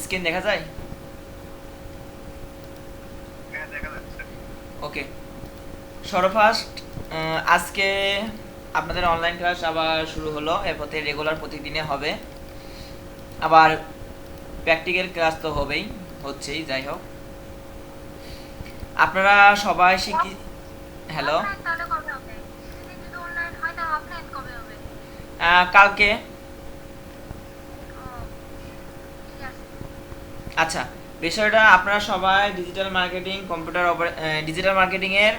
Screen দেখা যায়? হ্যাঁ, দেখা যাচ্ছে। ওকে, সর্বফার্স্ট আজকে আপনাদের অনলাইন ক্লাস আবার শুরু হলো। এরপর থেকে রেগুলার প্রতিদিনে হবে। আবার প্র্যাকটিক্যাল ক্লাস তো হবেই, হচ্ছেই। যাই হোক, আপনারা সবাই শিখি। হ্যালো, অফলাইন তাহলে কবে হবে? সেদিন যদি অনলাইন হয় তাহলে অফলাইন কবে হবে? কালকে। ও, ঠিক আছে। আচ্ছা, বিষয়টা আপনারা সবাই ডিজিটাল মার্কেটিং ডিজিটাল মার্কেটিংয়ের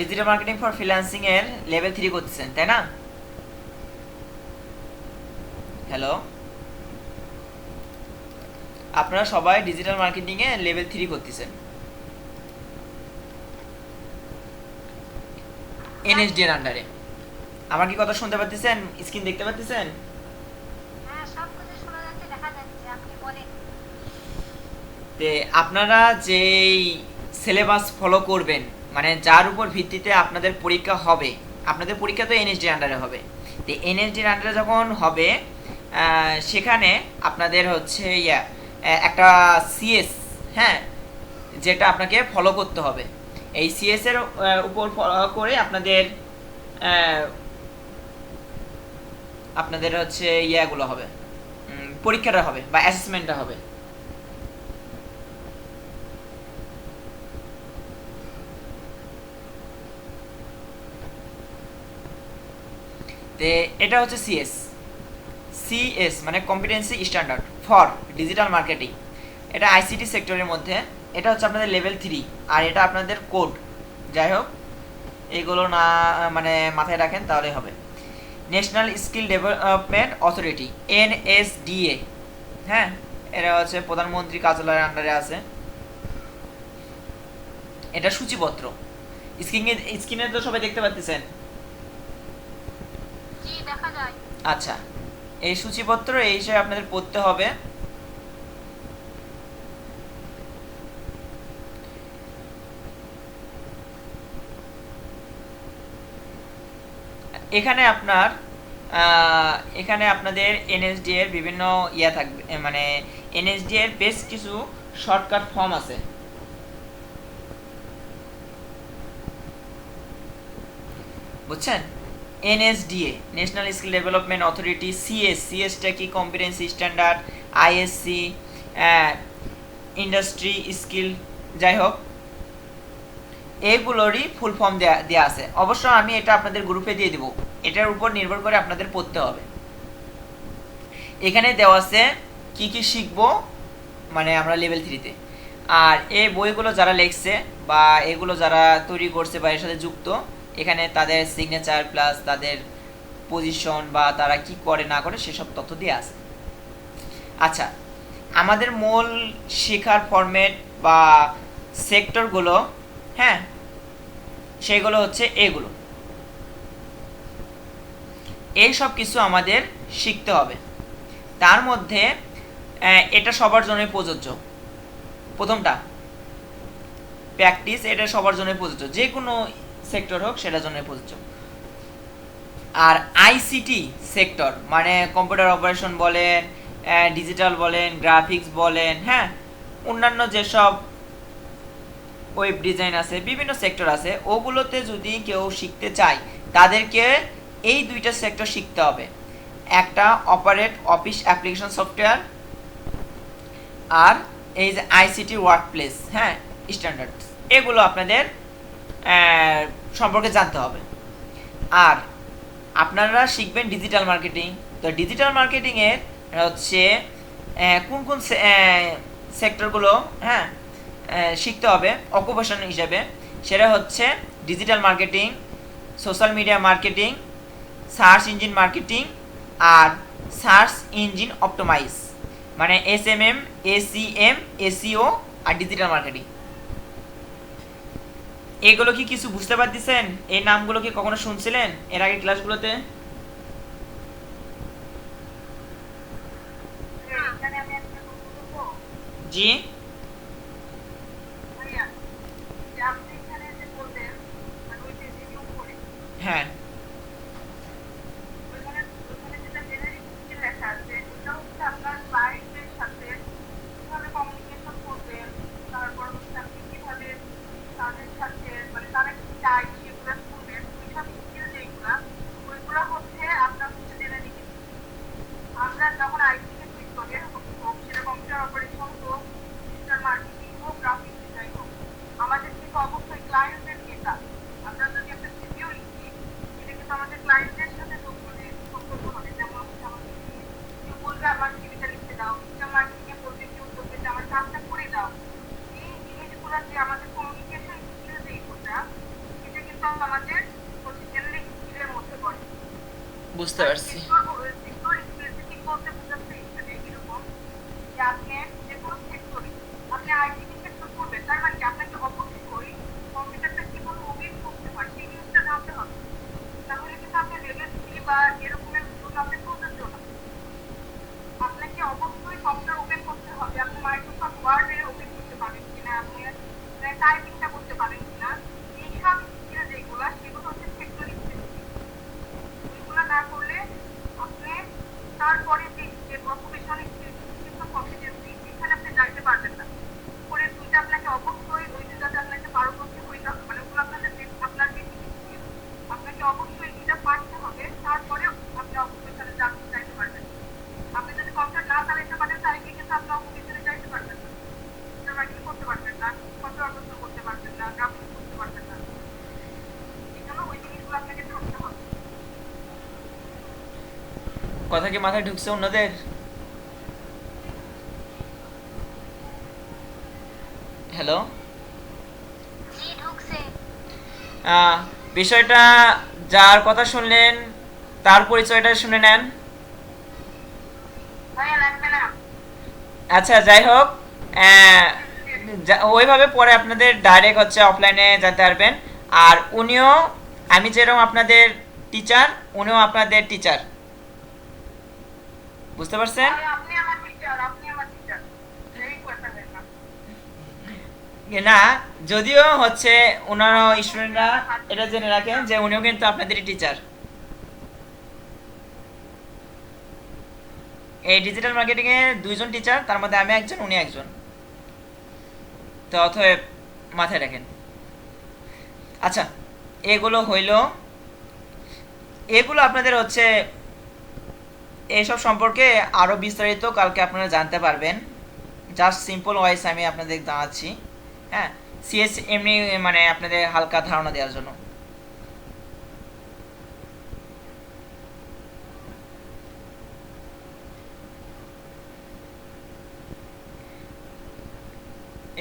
ডিজিটাল মার্কেটিং ফর ফ্রিল্যান্সিংয়ের লেভেল 3 করতেছেন, তাই না? হ্যালো, আপনারা সবাই ডিজিটাল মার্কেটিংয়ে লেভেল 3 করতেছেন এনএসডি এর আন্ডারে। আমার কি কথা শুনতে পাচ্ছেন? স্ক্রিন দেখতে পাচ্ছেন? হ্যাঁ, সব কিছু শোনা যাচ্ছে, দেখা যাচ্ছে। আপনি বলেন। তে আপনারা যেই সিলেবাস ফলো করবেন, মানে যার উপর ভিত্তিতে আপনাদের পরীক্ষা হবে, আপনাদের পরীক্ষা তো এনএসডির আন্ডারে হবে। তো এনএসডির আন্ডারে যখন হবে, সেখানে আপনাদের হচ্ছে একটা সিএস, হ্যাঁ, যেটা আপনাকে ফলো করতে হবে। এই সিএস এর উপর ফলো করে আপনাদের আপনাদের হচ্ছে ইয়াগুলো হবে, পরীক্ষাটা হবে বা অ্যাসেসমেন্টটা হবে। তে এটা হচ্ছে সিএস। সিএস মানে competency standard for digital marketing. এটা আইসিটি সেক্টরের মধ্যে। এটা হচ্ছে আপনাদের লেভেল 3, আর এটা আপনাদের কোড। যাই হোক, এইগুলো না মানে মাথায় রাখেন তাহলে হবে। National skill development authority, NSDA, হ্যাঁ, এটা হচ্ছে প্রধানমন্ত্রী কার্যালয়ের আন্ডারে আছে। এটা সূচিপত্র। স্ক্রিনে তো সবাই দেখতে পাচ্ছেন। জি, দেখা যায়। আচ্ছা, এই সূচিপত্র এই হিসেবে আপনাদের পড়তে হবে। এখানে এখানে আপনাদের এনএসডি এর বিভিন্ন ইয়া থাকবে, মানে এনএসডি এর বেশ কিছু শর্টকাট ফর্ম আছে। বুঝছেন? NSDA, national skill development authority. সিএসটা কি? Competency standard. ISC, industry skill. যাই হোক, এইগুলোরই ফুল ফর্ম দেওয়া আছে। অবশ্য আমি এটা আপনাদের গ্রুপে দিয়ে দিব, এটার উপর নির্ভর করে আপনাদের পড়তে হবে। এখানে দেওয়া আছে কি কি শিখবো, মানে আমরা লেভেল 3-তে। আর এই বইগুলো যারা লিখছে বা এগুলো যারা তৈরি করছে বা এর সাথে যুক্ত, এখানে তাদের সিগনেচার প্লাস তাদের পজিশন বা তারা কি করে না করে সেসব তথ্য দিয়ে আছে। আচ্ছা, আমাদের মূল শেখার ফরম্যাট বা সেক্টরগুলো, হ্যাঁ, সেগুলো হচ্ছে এগুলো। এই সব কিছু আমাদের শিখতে হবে। তার মধ্যে এটা সবার জন্যই প্রযোজ্য। প্রথমটা প্র্যাকটিস, এটা সবার জন্যই প্রযোজ্য, যে কোনো সেক্টর হোক সেটার জন্যই প্রযোজ্য। আর আইসিটি সেক্টর মানে কম্পিউটার অপারেশন বলেন, ডিজিটাল বলেন, গ্রাফিক্স বলেন, হ্যাঁ, অন্যান্য যেসব ওয়েব ডিজাইন আছে, বিভিন্ন সেক্টর আছে, ওগুলোতে যদি কেউ শিখতে চায় তাদেরকে এই দুইটা সেক্টর শিখতে হবে। একটা অপারেট অফিস অ্যাপ্লিকেশন সফটওয়্যার, আর এই যে আইসিটি ওয়ার্কপ্লেস, হ্যাঁ, স্ট্যান্ডার্ড, এগুলো আপনাদের সম্পর্কে জানতে হবে। আর আপনারা শিখবেন ডিজিটাল মার্কেটিং। তো ডিজিটাল মার্কেটিংয়ের হচ্ছে কোন কোন সেক্টরগুলো, হ্যাঁ, শিখতে হবে অকুপেশন হিসেবে, সেটা হচ্ছে digital marketing, social media marketing, search engine marketing, আর সার্চ ইঞ্জিন অপটোমাইজ, মানে এসএমএম, এসিএম, এসিও, আর ডিজিটাল মার্কেটিং। এগুলো কি কিছু বুঝতে পারতেছেন? এই নামগুলো কি কখনো শুনছিলেন এর আগে ক্লাসগুলোতে? এখানে আমি একটা প্রশ্ন করবো। জি, ভাইয়া, যে আপনি এখানে যে বললেন, মানে ওই যে রিভিউ করে, হ্যাঁ, ওইখানে ওইখানে যেটা জেনারিক স্কিল লেখা আছে, ওটা হচ্ছে আপনার ক্লায়েন্টের সাথে বুঝতে পারছি। সেক্টর স্পেসিফিক বলতে বোঝাচ্ছে এখানে এরকম যে আপনি যে কোনো সেক্টরে আপনি আইটি সেক্টর করবেন, তার মানে কি আপনাকে অবশ্যই কম্পিউটারটা কিভাবে ওপেন করতে হয় সেই জিনিসটা জানতে হবে। তাহলে কিন্তু আপনি লেভেল 3 বা এরকমের জন্য আপনি প্রযোজ্য না। আপনাকে অবশ্যই সফটওয়্যার ওপেন করতে হবে। আপনি মাইক্রোসফট ওয়ার্ডে ওপেন করতে পারেন কিনা, আপনি টাইপিংটা করতে পারেন কিনা, এইসব স্কিল যেগুলো সেগুলো হচ্ছে সেক্টর স্পেসিফিক। ওইগুলো না করলে আপনি তারপরে যে অকুপেশন স্কিলস অফ কম্পিটেন্সি এখানে আপনি যাইতে পারবেন না। পরে দুইটা আপনাকে অবশ্যই ওই দুইটাতে আপনাকে পারদর্শী হইতে হবে, মানে ওগুলো আপনাদের আপনার যে স্কিল আপনাকে অবশ্যই দুইটা পারতে হবে, তারপরে আপনি অকুপেশনে যাইতে পারবেন। আপনি যদি কম্পিউটার না চালাতে পারেন তাহলে কি কিন্তু আপনি অকুপেশনে যাইতে পারবেন না, মার্কেটিং করতে পারবেন না, সফটওয়্যার অপারেশন করতে পারবেন না, গ্রাফিক্স করতে পারবেন না। এই জন্য ওই জিনিসগুলো আপনাকে থাকতে হবে। কথা কি মাথায় ঢুকছে অন্যদের? হ্যালো, জি ঢুকছে। বিষয়টা যার কথা শুনলেন তার পরিচয়টা শুনে নেন। ভাইয়া লাগবে না। আচ্ছা, যাই হোক, ওইভাবে পরে আপনাদের ডাইরেক্ট হচ্ছে অফলাইনে যেতে পারবেন। আর উনিও, আমি যেরকম আপনাদের টিচার, উনিও আপনাদের টিচার। বুঝতে পারছেন? আপনি আমার টিচার, আপনি আমার টিচার, এই কথা না। না, যদিও হচ্ছে ওনার স্টুডেন্টরা এটা জেনে রাখেন যে উনিও কিন্তু আপনাদেরই টিচার। এই ডিজিটাল মার্কেটিং এ দুইজন টিচার, তার মধ্যে আমি একজন, উনি একজন। তো অতএব মাথায় রাখেন। আচ্ছা, এগুলো হইল, এগুলো আপনাদের হচ্ছে এইসব সম্পর্কে আরো বিস্তারিত কালকে আপনারা জানতে পারবেন। জাস্ট সিম্পল ওয়াইজ আমি আপনাদের জানাচ্ছি। হ্যাঁ, সিএস এমনি মানে আপনাদের হালকা ধারণা দেওয়ার জন্য।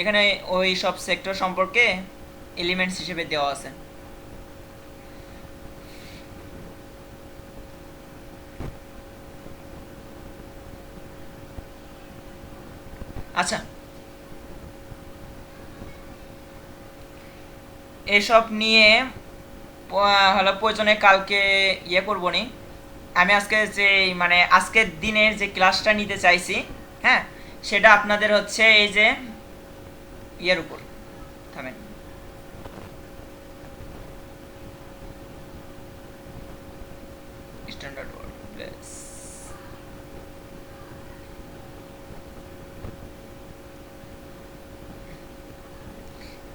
এখানে ওই সব সেক্টর সম্পর্কে এলিমেন্টস হিসেবে দেওয়া আছে। আচ্ছা, এসব নিয়ে হলো প্রয়োজনে কালকে ইয়ে করবো নি। আমি আজকে যে মানে আজকের দিনের যে ক্লাসটা নিতে চাইছি, হ্যাঁ, সেটা আপনাদের হচ্ছে এই যে ইয়ের উপর, থামেন, স্ট্যান্ডার্ড ওয়ার্ডপ্রেস।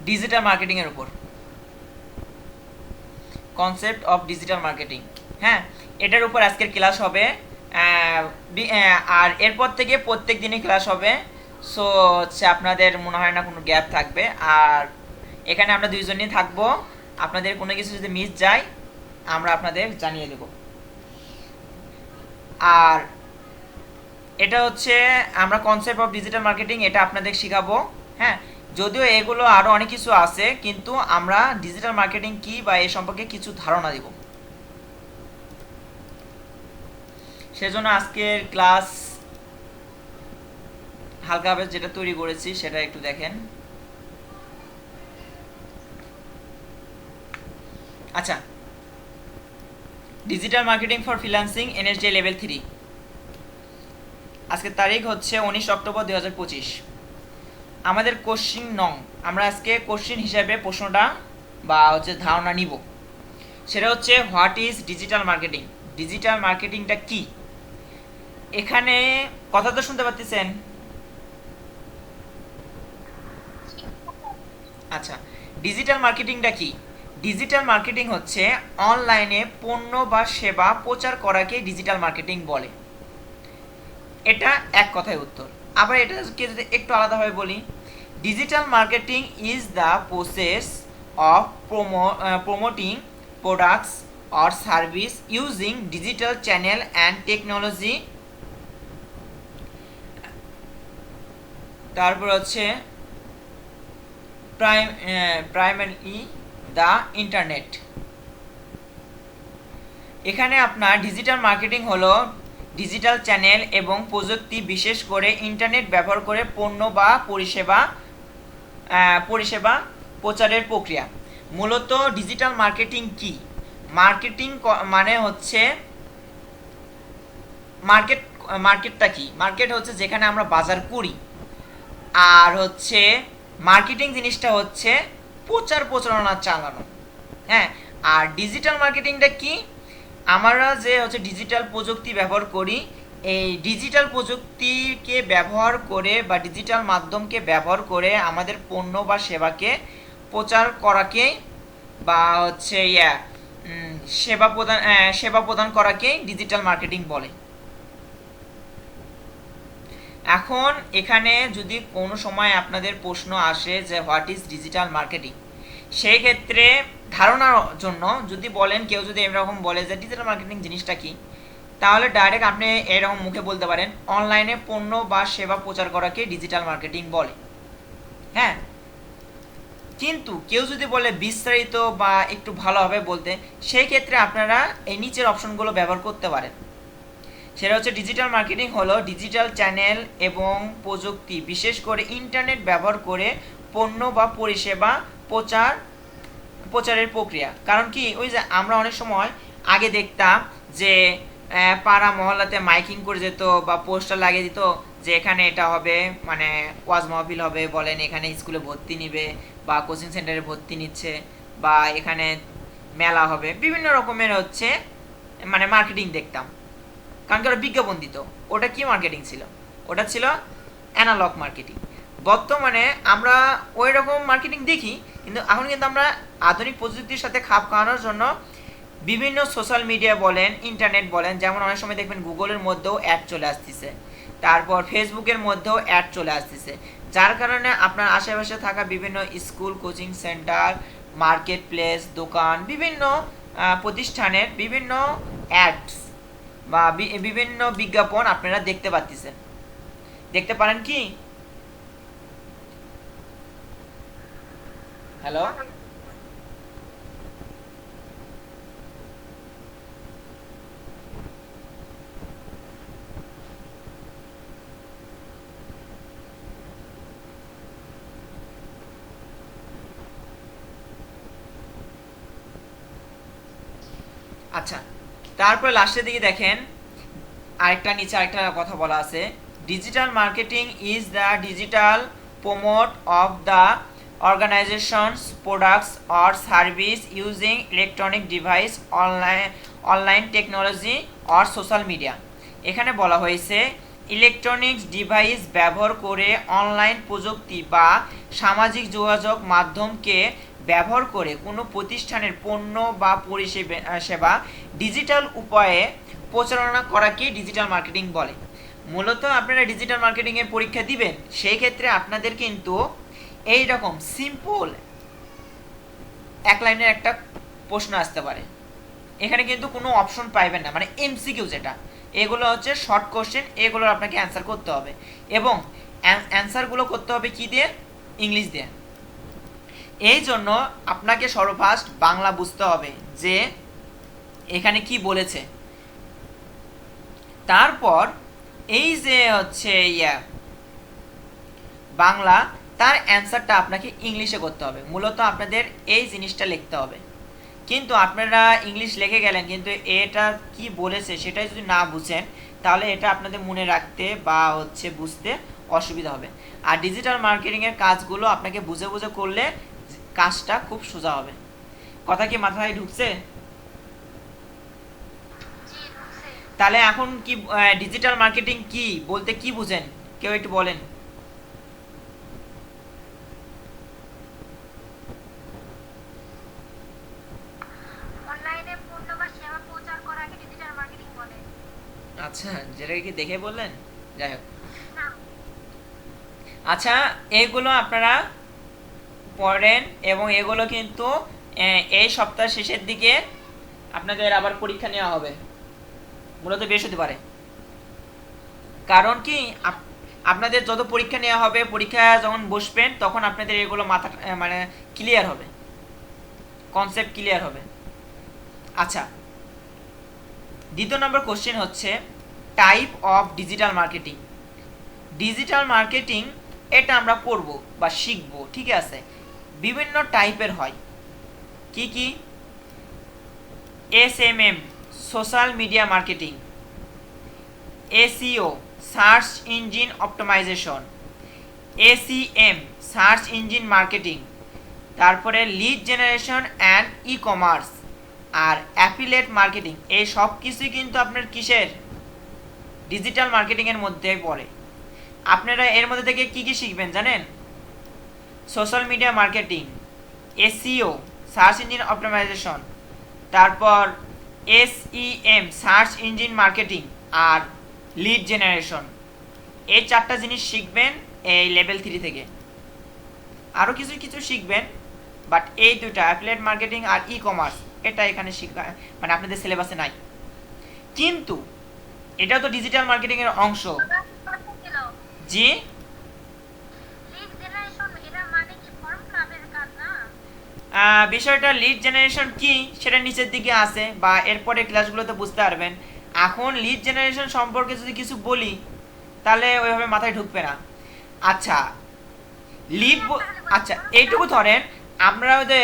ডিজিটাল মার্কেটিং এর উপর, কনসেপ্ট অফ ডিজিটাল মার্কেটিং। হ্যাঁ, এটার উপর আজকের ক্লাস হবে। আর এরপর থেকে প্রত্যেক দিনই ক্লাস হবে। সো হচ্ছে আপনাদের মনে হয় না কোনো গ্যাপ থাকবে। আর এখানে আমরা দুইজনই থাকবো। আপনাদের কোনো কিছু যদি মিস যায় আমরা আপনাদের জানিয়ে দেব। আর এটা হচ্ছে আমরা কনসেপ্ট অফ ডিজিটাল মার্কেটিং, এটা আপনাদের শেখাবো। হ্যাঁ, যদিও এগুলো আরও অনেক কিছু আছে, কিন্তু আমরা ডিজিটাল মার্কেটিং কি বা এ সম্পর্কে কিছু ধারণা দিব। সেজন্য আজকের ক্লাস হালকাভাবে যেটা তৈরি করেছি সেটা একটু দেখেন। আচ্ছা, digital marketing for freelancing NSD level 3। আজকের তারিখ হচ্ছে 19 অক্টোবর 2025। আমাদের কোশ্চিন নং, আমরা আজকে কোশ্চিন হিসাবে প্রশ্নটা বা হচ্ছে ধারণা নিব। সেটা হচ্ছে what is digital marketing. Digital মার্কেটিংটা কি? এখানে কথা তো শুনতে পাচ্ছেন? আচ্ছা, ডিজিটাল মার্কেটিংটা কি? ডিজিটাল মার্কেটিং হচ্ছে অনলাইনে পণ্য বা সেবা প্রচার করাকে ডিজিটাল মার্কেটিং বলে। এটা এক কথায় উত্তর। আবার এটাকে যদি একটু আলাদাভাবে বলি, digital marketing is the process of promoting products or service using digital channel and technology. তারপর হচ্ছে primarily the internet. এখানে আপনার ডিজিটাল মার্কেটিং হলো ডিজিটাল চ্যানেল এবং প্রযুক্তি, বিশেষ করে ইন্টারনেট ব্যবহার করে পণ্য বা পরিষেবা প্রচারের প্রক্রিয়া। মূলত ডিজিটাল মার্কেটিং কি? মার্কেটিং মানে হচ্ছে মার্কেটটা কি? মার্কেট হচ্ছে যেখানে আমরা বাজার করি, আর হচ্ছে মার্কেটিং জিনিসটা হচ্ছে প্রচারণা চালানো। হ্যাঁ, আর ডিজিটাল মার্কেটিংটা কি? আমরা যে হচ্ছে ডিজিটাল প্রযুক্তি ব্যবহার করি, এই ডিজিটাল প্রযুক্তিকে ব্যবহার করে বা ডিজিটাল মাধ্যমকে ব্যবহার করে আমাদের পণ্য বা সেবাকে প্রচার করাকে বা হচ্ছে সেবা প্রদান করাকে ডিজিটাল মার্কেটিং বলে। এখন এখানে যদি কোনো সময় আপনাদের প্রশ্ন আসে যে হোয়াট ইজ ডিজিটাল মার্কেটিং, সেই ক্ষেত্রে ধারণার জন্য যদি বলেন, কেউ যদি এরকম বলে যে ডিজিটাল মার্কেটিং জিনিসটা কি, তাহলে ডাইরেক্ট আপনি এরকম মুখে বলতে পারেন অনলাইনে পণ্য বা সেবা প্রচার করাকে ডিজিটাল মার্কেটিং বলে। হ্যাঁ, কিন্তু কেউ যদি বলে বিস্তারিত বা একটু ভালোভাবে বলতে, সেই ক্ষেত্রে আপনারা এই নিচের অপশনগুলো ব্যবহার করতে পারেন। সেটা হচ্ছে ডিজিটাল মার্কেটিং হলো ডিজিটাল চ্যানেল এবং প্রযুক্তি, বিশেষ করে ইন্টারনেট ব্যবহার করে পণ্য বা পরিষেবা প্রচারের প্রক্রিয়া। কারণ কি, ওই যে আমরা অনেক সময় আগে দেখতাম যে পাড়া মহল্লাতে মাইকিং করে যেত বা পোস্টার লাগিয়ে দিত যে এখানে এটা হবে, মানে ওয়াজ মাহফিল হবে বলেন, এখানে স্কুলে ভর্তি নিবে বা কোচিং সেন্টারে ভর্তি নিচ্ছে, বা এখানে মেলা হবে, বিভিন্ন রকমের হচ্ছে মানে মার্কেটিং দেখতাম। কারণ কি ওরা বিজ্ঞাপন দিত। ওটা কি মার্কেটিং ছিল? ওটা ছিল অ্যানালগ মার্কেটিং। বর্তমানে আমরা ওই রকম মার্কেটিং দেখি, কিন্তু এখন কিন্তু আমরা আধুনিক প্রযুক্তির সাথে খাপ খাওয়ানোর জন্য বিভিন্ন সোশ্যাল মিডিয়া বলেন, ইন্টারনেট বলেন, যেমন অনেক সময় দেখবেন গুগলের মধ্যেও অ্যাড চলে আসতেছে, তারপর ফেসবুকের মধ্যেও অ্যাড চলে আসতেছে, যার কারণে আপনার আশেপাশে থাকা বিভিন্ন school, coaching centre, market place, দোকান, বিভিন্ন প্রতিষ্ঠানের বিভিন্ন অ্যাডস বা বিভিন্ন বিজ্ঞাপন আপনারা দেখতে পাচ্ছেন। দেখতে পারেন কি? হ্যালো, আচ্ছা, তারপর লাস্টের দিকে দেখেন নিচে আরেকটা কথা বলা আছে, digital marketing is the digital promote of the organisations products or service using electronic device, online technology or social media. এখানে বলা হয়েছে ইলেকট্রনিক্স ডিভাইস ব্যবহার করে অনলাইন প্রযুক্তি বা সামাজিক যোগাযোগ মাধ্যমকে ব্যবহার করে কোনো প্রতিষ্ঠানের পণ্য বা পরিষেবা ডিজিটাল উপায়ে প্রচারণা করাকে ডিজিটাল মার্কেটিং বলে। মূলত আপনারা ডিজিটাল মার্কেটিংয়ের পরীক্ষা দিবেন, সেই ক্ষেত্রে আপনাদের কিন্তু এই রকম সিম্পল এক লাইনের একটা প্রশ্ন আসতে পারে। এখানে কিন্তু কোনো অপশন পাইবেন না, মানে এমসিকিউ যেটা, এগুলো হচ্ছে শর্ট কোশ্চেন, এগুলোর আপনাকে অ্যান্সার করতে হবে, এবং অ্যান্সারগুলো করতে হবে কি দিয়ে? ইংলিশ দিয়ে। এই জন্য আপনাকে সর্বফার্স্ট বাংলা বুঝতে হবে যে এখানে কি বলেছে, তারপর এই যে হচ্ছে বাংলা, তার অ্যান্সারটা আপনাকে ইংলিশে করতে হবে। মূলত আপনাদের এই জিনিসটা লিখতে হবে, কিন্তু আপনারা ইংলিশ লিখে গেলেন, কিন্তু এটা কি বলেছে সেটাই যদি না বুঝেন, তাহলে এটা আপনাদের মনে রাখতে বা হচ্ছে বুঝতে অসুবিধা হবে। আর ডিজিটাল মার্কেটিংয়ের কাজগুলো আপনাকে বুঝে বুঝে করলে কাজটা খুব সোজা হবে। কথা কি মাথায় ঢুকছে? তাহলে এখন কি ডিজিটাল মার্কেটিং কি বলতে কি বুঝেন, কেউ একটু বলেন। অনলাইনে পণ্য বা সেবা প্রচার করাকে ডিজিটাল মার্কেটিং বলে। আচ্ছা, যেটা কি দেখে বললেন? যাই হোক, না, আচ্ছা, এগুলো আপনারা পড়েন, এবং এগুলো কিন্তু এই সপ্তাহ শেষের দিকে আপনাদের আবার পরীক্ষা নেওয়া হবে, মূলত বৃহস্পতিবারে। কারণ কি, আপনাদের যত পরীক্ষা নেওয়া হবে, পরীক্ষা যখন বসবেন তখন আপনাদের এগুলো মাথা মানে ক্লিয়ার হবে, কনসেপ্ট ক্লিয়ার হবে। আচ্ছা, দ্বিতীয় নম্বর কোশ্চেন হচ্ছে type of digital marketing. Digital marketing এটা আমরা পড়ব বা শিখব, ঠিক আছে। বিভিন্ন টাইপের হয়, কি কি? SMM social media marketing, SEO search engine optimization, ACM search engine marketing, তারপরে lead generation and e commerce, আর অ্যাফিলিয়েট মার্কেটিং। এই সব কিছুই কিন্তু আপনার কিসের? ডিজিটাল মার্কেটিংয়ের মধ্যে পড়ে। আপনারা এর মধ্যে থেকে কি কি শিখবেন জানেন? Social media marketing, SEO search engine optimisation, তারপর SEM সার্চ ইঞ্জিন মার্কেটিং, আর লিড জেনারেশন। এই 4টা জিনিস শিখবেন এই লেভেল 3 থেকে। আরও কিছু কিছু শিখবেন, বাট এই দুটা অ্যাফিলিয়েট মার্কেটিং আর ই কমার্স এটা এখানে শিখা মানে আপনাদের সিলেবাসে নাই, কিন্তু এটাও তো ডিজিটাল মার্কেটিংয়ের অংশ। ছিল জি, লিড জেনারেশন, এটা মানে কি ফর্ম ফিলাপের কাজ না? বিষয়টা লিড জেনারেশন কি সেটা নিচের দিকে আছে, বা এরপরে ক্লাসগুলোতে বুঝতে পারবেন। এখন লিড জেনারেশন সম্পর্কে যদি কিছু বলি তাহলে ওইভাবে মাথায় ঢুকবে না। আচ্ছা লিড, আচ্ছা এইটুকু ধরেন, আপনারা ওই যে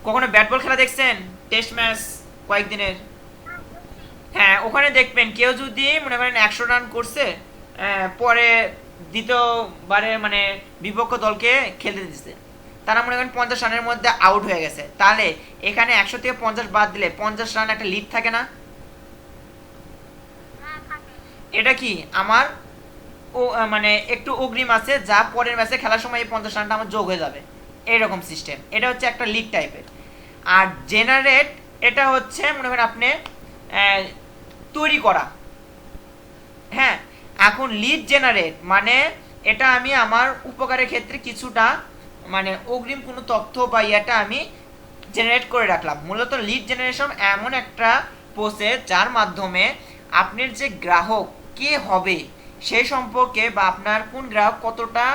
কখনো ব্যাট বল খেলা দেখছেন, টেস্ট ম্যাচ কয়েকদিনের? হ্যাঁ, ওখানে দেখবেন কেউ যদি মনে করেন 100 রান করছে, পরে দ্বিতীয়বারে মানে বিপক্ষ দলকে খেলতে দিচ্ছে, তারা মনে করেন 50 রানের মধ্যে আউট হয়ে গেছে, তাহলে এখানে 100 থেকে 50 বাদ দিলে 50 রান একটা লিড থাকে না? হ্যাঁ থাকে। এটা কি আমার ও মানে একটু অগ্রিম আছে, যা পরের ম্যাচে খেলার সময় এই 50 রানটা আমার যোগ হয়ে যাবে, এইরকম সিস্টেম। এটা হচ্ছে একটা লিগ টাইপের। আর জেনারেট এটা হচ্ছে মনে করেন আপনি তৈরি করা। হ্যাঁ, এখন লিড জেনারেট মানে এটা আমি আমার উপকারের ক্ষেত্রে কিছুটা মানে অগ্রিম কোনো তথ্য বা এটা আমি জেনারেট করে রাখলাম। মূলত লিড জেনারেশন এমন একটা প্রসেস যার মাধ্যমে আপনার যে গ্রাহক কে হবে সেই সম্পর্কে, বা আপনার কোন গ্রাহক কতটা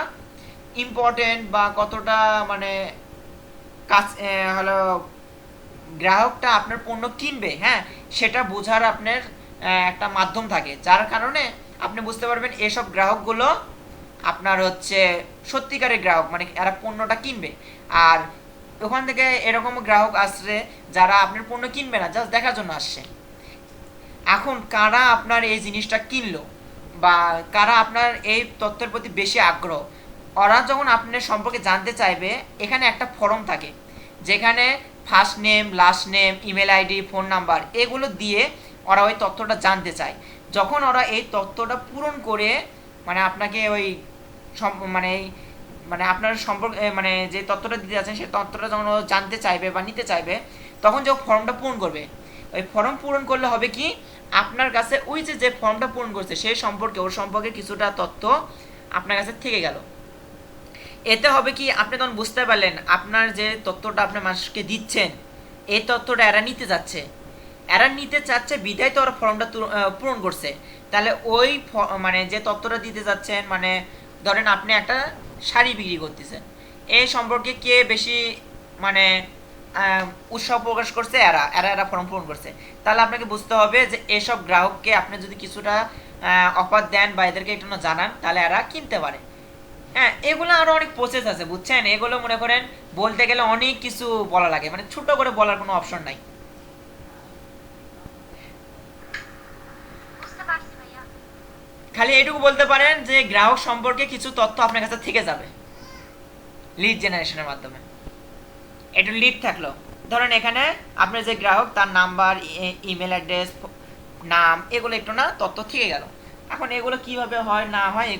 ইম্পর্টেন্ট বা কতটা মানে কাজ হলো গ্রাহকটা আপনার পণ্য কিনবে, হ্যাঁ, সেটা বোঝার আপনার একটা মাধ্যম থাকে, যার কারণে আপনি বুঝতে পারবেন এসব গ্রাহকগুলো আপনার হচ্ছে সত্যিকারের গ্রাহক, মানে এরা পণ্যটা কিনবে। আর ওখান থেকে এরকম গ্রাহক আসছে যারা আপনার পণ্য কিনবে না, জাস্ট দেখার জন্য আসছে। এখন কারা আপনার এই জিনিসটা কিনলো বা কারা আপনার এই তথ্যের প্রতি বেশি আগ্রহ, ওরা যখন আপনার সম্পর্কে জানতে চাইবে, এখানে একটা ফর্ম থাকে যেখানে first name, last name, email ID, phone number এগুলো দিয়ে ওরা ওই তথ্যটা জানতে চায়। যখন ওরা এই তথ্যটা পূরণ করে মানে আপনাকে ওই মানে মানে আপনার সম্পর্কে মানে যে তথ্যটা দিতে যাচ্ছেন সেই তথ্যটা যখন ও জানতে চাইবে বা নিতে চাইবে, তখন যে ফর্মটা পূরণ করবে, ওই ফর্ম পূরণ করলে হবে কি আপনার কাছে ওই যে ফর্মটা পূরণ করছে সেই সম্পর্কে ওর সম্পর্কে কিছুটা তথ্য আপনার কাছে থেকে গেল। এতে হবে কি আপনি তখন বুঝতে পারলেন আপনার যে তথ্যটা আপনি মানুষকে দিচ্ছেন এই তথ্যটা এরা নিতে চাচ্ছে বিধায় তো ওরা ফর্মটা পূরণ করছে। তাহলে ওই মানে যে তথ্যটা দিতে যাচ্ছেন, মানে ধরেন আপনি একটা শাড়ি বিক্রি করতেছেন, এই সম্পর্কে কে বেশি মানে উৎসাহ প্রকাশ করছে, এরা ফর্ম পূরণ করছে। তাহলে আপনাকে বুঝতে হবে যে এসব গ্রাহককে আপনি যদি কিছুটা অফার দেন বা এদেরকে একটু জানান, তাহলে এরা কিনতে পারে। হ্যাঁ, এগুলো আরো অনেক প্রসেস আছে বুঝছেন, এগুলো মনে করেন বলতে গেলে অনেক কিছু বলা লাগে, মানে ছোট করে বলার কোনো অপশন নাই। বুঝতে পারছি ভাইয়া। খালি এইটুকু বলতে পারেন যে গ্রাহক সম্পর্কে কিছু তথ্য আপনার কাছে থেকে যাবে লিড জেনারেশনের মাধ্যমে। একটু লিড থাকলো, ধরেন এখানে আপনার যে গ্রাহক তার নাম্বার, ইমেল অ্যাড্রেস, নাম এগুলো একটু না তথ্য থেকে গেল। এখন এগুলো কিভাবে হয় না হয়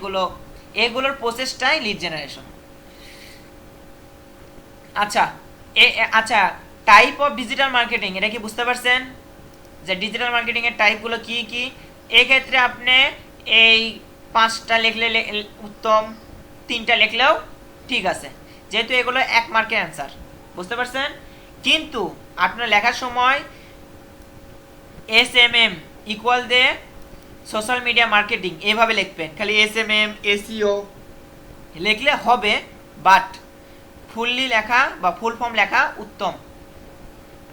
এগুলোর প্রসেসটাই লিড জেনারেশন। আচ্ছা আচ্ছা, টাইপ অফ ডিজিটাল মার্কেটিং এটা কি বুঝতে পারছেন যে ডিজিটাল মার্কেটিং এর টাইপগুলো কি কি? এই ক্ষেত্রে আপনি এই 5টা লিখলে উত্তম, 3টা লিখলেও ঠিক আছে, যেহেতু এগুলো 1 মার্কের অ্যান্সার, বুঝতে পারছেন। কিন্তু আপনার লেখার সময় SMM ইকুয়াল দিয়ে সোশ্যাল মিডিয়া মার্কেটিং এভাবে লিখবেন, খালি SMM SEO লিখলে হবে, বাট ফুললি লেখা বা ফুল ফর্ম লেখা উত্তম।